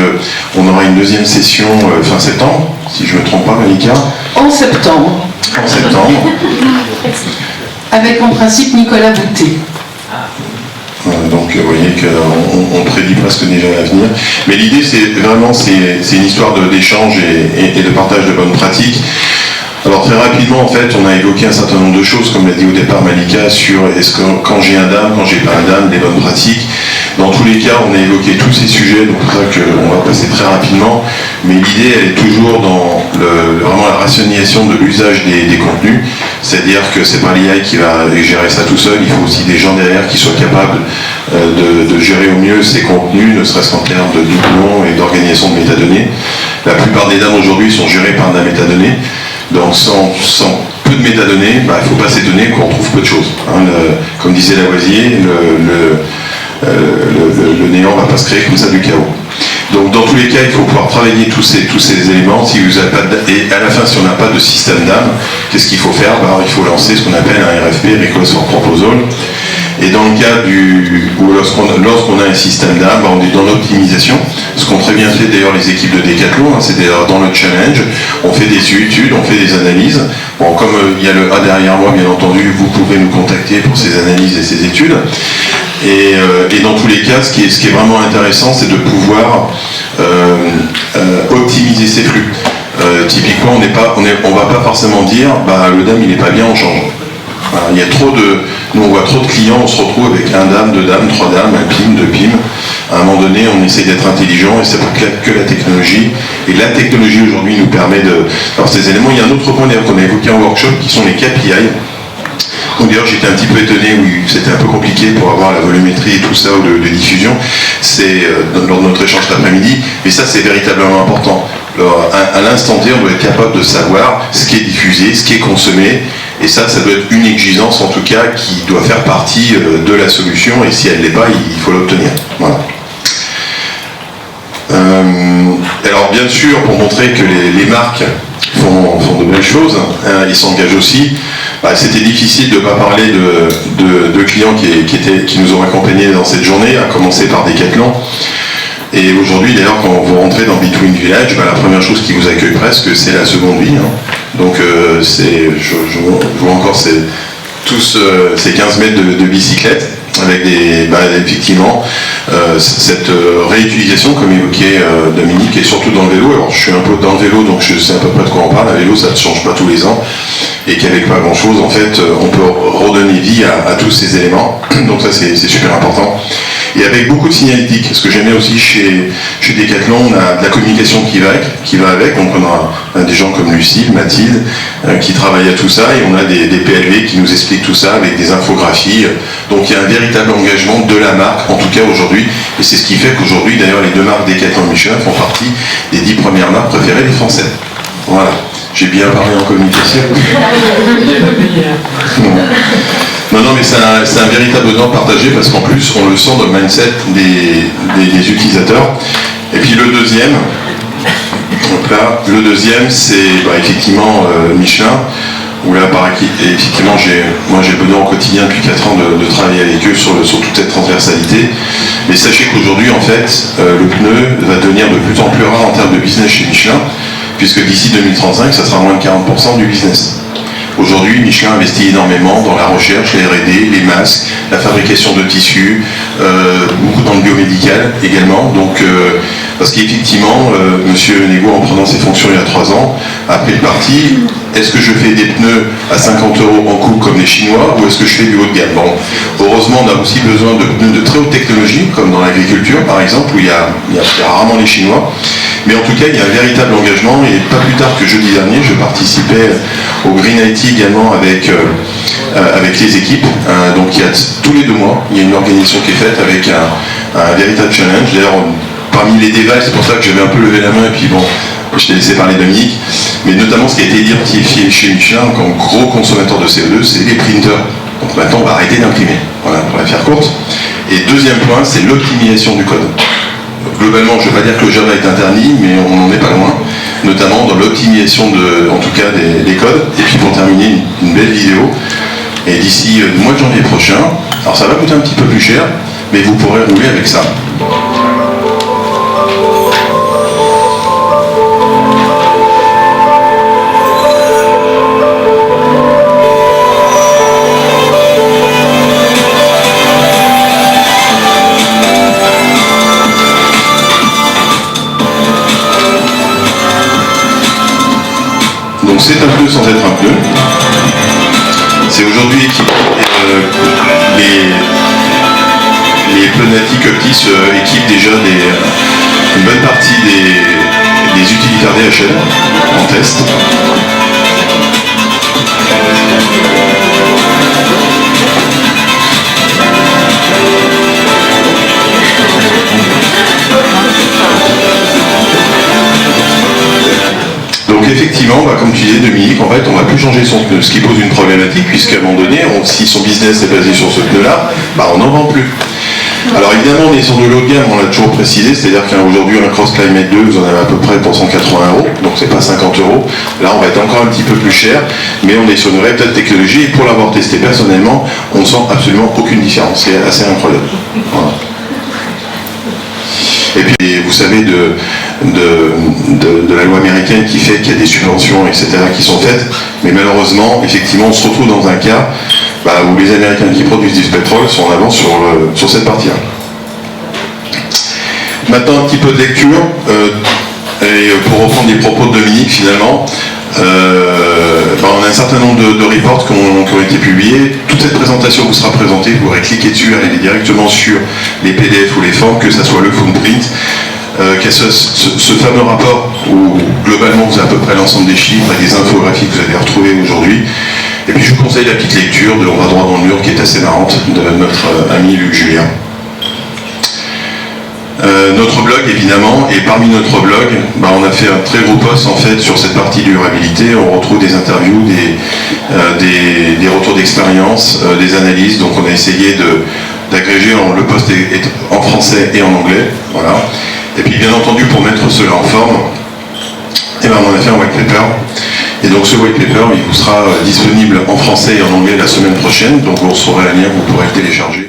on aura une deuxième session fin septembre, si je ne me trompe pas, Malika. En septembre. En septembre. Avec en principe Nicolas Boutet. Donc vous voyez qu'on prédit presque déjà l'avenir. Mais l'idée c'est une histoire d'échange et de partage de bonnes pratiques. Alors très rapidement en fait on a évoqué un certain nombre de choses, comme l'a dit au départ Malika, sur est-ce que quand j'ai un DAM, quand j'ai pas un DAM, des bonnes pratiques. Dans tous les cas, on a évoqué tous ces sujets, donc c'est pour ça qu'on va passer très rapidement, mais l'idée elle est toujours dans vraiment la rationalisation de l'usage des contenus, c'est-à-dire que c'est pas l'IA qui va gérer ça tout seul, il faut aussi des gens derrière qui soient capables de gérer au mieux ces contenus, ne serait-ce qu'en termes de doublons et d'organisation de métadonnées. La plupart des DAM aujourd'hui sont gérés par de la métadonnée, donc sans peu de métadonnées, il ne faut pas s'étonner qu'on trouve peu de choses. Comme disait Lavoisier, le néant ne va pas se créer comme ça du chaos. Donc dans tous les cas, il faut pouvoir travailler tous ces éléments. Si vous avez pas et à la fin, si on n'a pas de système DAM, qu'est-ce qu'il faut faire? Il faut lancer ce qu'on appelle un RFP, Request for Proposal. Et dans le cas lorsqu'on a un système DAM, on est dans l'optimisation, ce qu'ont très bien fait d'ailleurs les équipes de Decathlon, c'est d'ailleurs dans le challenge, on fait des études, on fait des analyses. Bon, comme il y a le A derrière moi, bien entendu, vous pouvez nous contacter pour ces analyses et ces études. Et dans tous les cas, ce qui est vraiment intéressant, c'est de pouvoir optimiser ces flux. Typiquement, on va pas forcément dire le DAM il n'est pas bien, on change. Voilà, il y a nous on voit trop de clients, on se retrouve avec un DAM, deux DAM, trois DAM, un PIM, deux PIM. À un moment donné, on essaie d'être intelligent et c'est pas que la technologie. Et la technologie aujourd'hui nous permet de. Alors ces éléments, il y a un autre point d'ailleurs qu'on a évoqué en workshop qui sont les KPI. Donc d'ailleurs j'étais un petit peu étonné, oui, c'était un peu compliqué pour avoir la volumétrie et tout ça de diffusion, c'est lors de notre échange cet après-midi, mais ça c'est véritablement important. Alors, à l'instant T, on doit être capable de savoir ce qui est diffusé, ce qui est consommé, et ça doit être une exigence en tout cas qui doit faire partie de la solution, et si elle ne l'est pas, il faut l'obtenir. Voilà. Alors bien sûr, pour montrer que les marques font de belles choses, ils s'engagent aussi. C'était difficile de ne pas parler de clients qui nous ont accompagnés dans cette journée, à commencer par Decathlon. Et aujourd'hui, d'ailleurs, quand vous rentrez dans Between Village, la première chose qui vous accueille presque, c'est la seconde vie. Donc, je vois encore tous ces 15 mètres de bicyclette, avec effectivement cette réutilisation, comme évoquait Dominique, et surtout dans le vélo. Alors, je suis un peu dans le vélo, donc je sais à peu près de quoi on parle. Un vélo, ça ne change pas tous les ans, et qu'avec pas grand-chose, en fait, on peut redonner vie à tous ces éléments. Donc ça, c'est super important. Et avec beaucoup de signalétique. Ce que j'aimais aussi chez Decathlon, on a de la communication qui va avec. Donc on a des gens comme Lucille, Mathilde, qui travaillent à tout ça, et on a des PLV qui nous expliquent tout ça avec des infographies. Donc il y a un véritable engagement de la marque, en tout cas aujourd'hui, et c'est ce qui fait qu'aujourd'hui, d'ailleurs, les deux marques Decathlon et Michelin font partie des 10 premières marques préférées des Français. Voilà. J'ai bien parlé en communication. Non, mais c'est un véritable honneur partagé parce qu'en plus, on le sent dans le mindset des utilisateurs. Et puis le deuxième, c'est effectivement Michelin, où là, effectivement, j'ai besoin au quotidien depuis 4 ans de travailler avec eux sur toute cette transversalité. Mais sachez qu'aujourd'hui, en fait, le pneu va devenir de plus en plus rare en termes de business chez Michelin, puisque d'ici 2035, ça sera moins de 40% du business. Aujourd'hui, Michelin investit énormément dans la recherche, la R&D, les masques, la fabrication de tissus, beaucoup dans le biomédical également. Donc, parce qu'effectivement, Monsieur Nego, en prenant ses fonctions il y a 3 ans, a pris le parti. Est-ce que je fais des pneus à 50 € en coupe comme les Chinois, ou est-ce que je fais du haut de gamme? Bon, heureusement, on a aussi besoin de pneus de très haute technologie, comme dans l'agriculture par exemple, où il y a rarement les Chinois. Mais en tout cas, il y a un véritable engagement, et pas plus tard que jeudi dernier, je participais au Green IT également avec les équipes. Donc il y a tous les 2 mois, il y a une organisation qui est faite avec un véritable challenge. D'ailleurs, parmi les débats, c'est pour ça que j'avais un peu levé la main, et puis bon, je t'ai laissé parler Dominique, mais notamment ce qui a été identifié chez Michelin comme gros consommateur de CO2, c'est les printers. Donc maintenant, on va arrêter d'imprimer. Voilà, pour la faire courte. Et deuxième point, c'est l'optimisation du code. Globalement, je ne vais pas dire que le Java est interdit, mais on n'en est pas loin, notamment dans l'optimisation en tout cas des codes. Et puis pour terminer, une belle vidéo. Et d'ici le mois de janvier prochain, alors ça va coûter un petit peu plus cher, mais vous pourrez rouler avec ça. Donc c'est un pneu sans être un pneu. C'est aujourd'hui les Pneumatique Optis équipe déjà une bonne partie des utilitaires DHL en test. Donc effectivement, comme tu disais Dominique, en fait on va plus changer son pneu, ce qui pose une problématique puisqu'à un moment donné, si son business est basé sur ce pneu-là, on n'en vend plus. Alors évidemment on est sur de l'haut de gamme, on l'a toujours précisé, c'est-à-dire qu'aujourd'hui un Cross Climate 2, vous en avez à peu près pour 180 €, donc c'est pas 50 €. Là on va être encore un petit peu plus cher, mais on est sur une vraie technologie et pour l'avoir testé personnellement, on ne sent absolument aucune différence, c'est assez incroyable. Voilà. Et puis vous savez de la loi américaine qui fait qu'il y a des subventions, etc. qui sont faites, mais malheureusement, effectivement, on se retrouve dans un cas où les Américains qui produisent du pétrole sont en avance sur cette partie-là. Maintenant, un petit peu de lecture, et pour reprendre les propos de Dominique, finalement, on a un certain nombre de reports qui ont été publiés. Toute cette présentation vous sera présentée, vous pourrez cliquer dessus, aller directement sur les PDF ou les formes, que ce soit le footprint, qu'il y a ce fameux rapport où globalement vous avez à peu près l'ensemble des chiffres et des infographies que vous allez retrouver aujourd'hui. Et puis je vous conseille la petite lecture de On va droit dans le mur qui est assez marrante de notre ami Luc Julien. Notre blog évidemment, et parmi notre blog, on a fait un très gros post en fait sur cette partie durabilité. On retrouve des interviews, des retours d'expérience, des analyses. Donc on a essayé d'agréger, le post est en français et en anglais. Voilà. Et puis bien entendu pour mettre cela en forme, on a fait un white paper. Et donc ce white paper il vous sera disponible en français et en anglais la semaine prochaine. Donc vous recevrez un lien, vous pourrez le télécharger.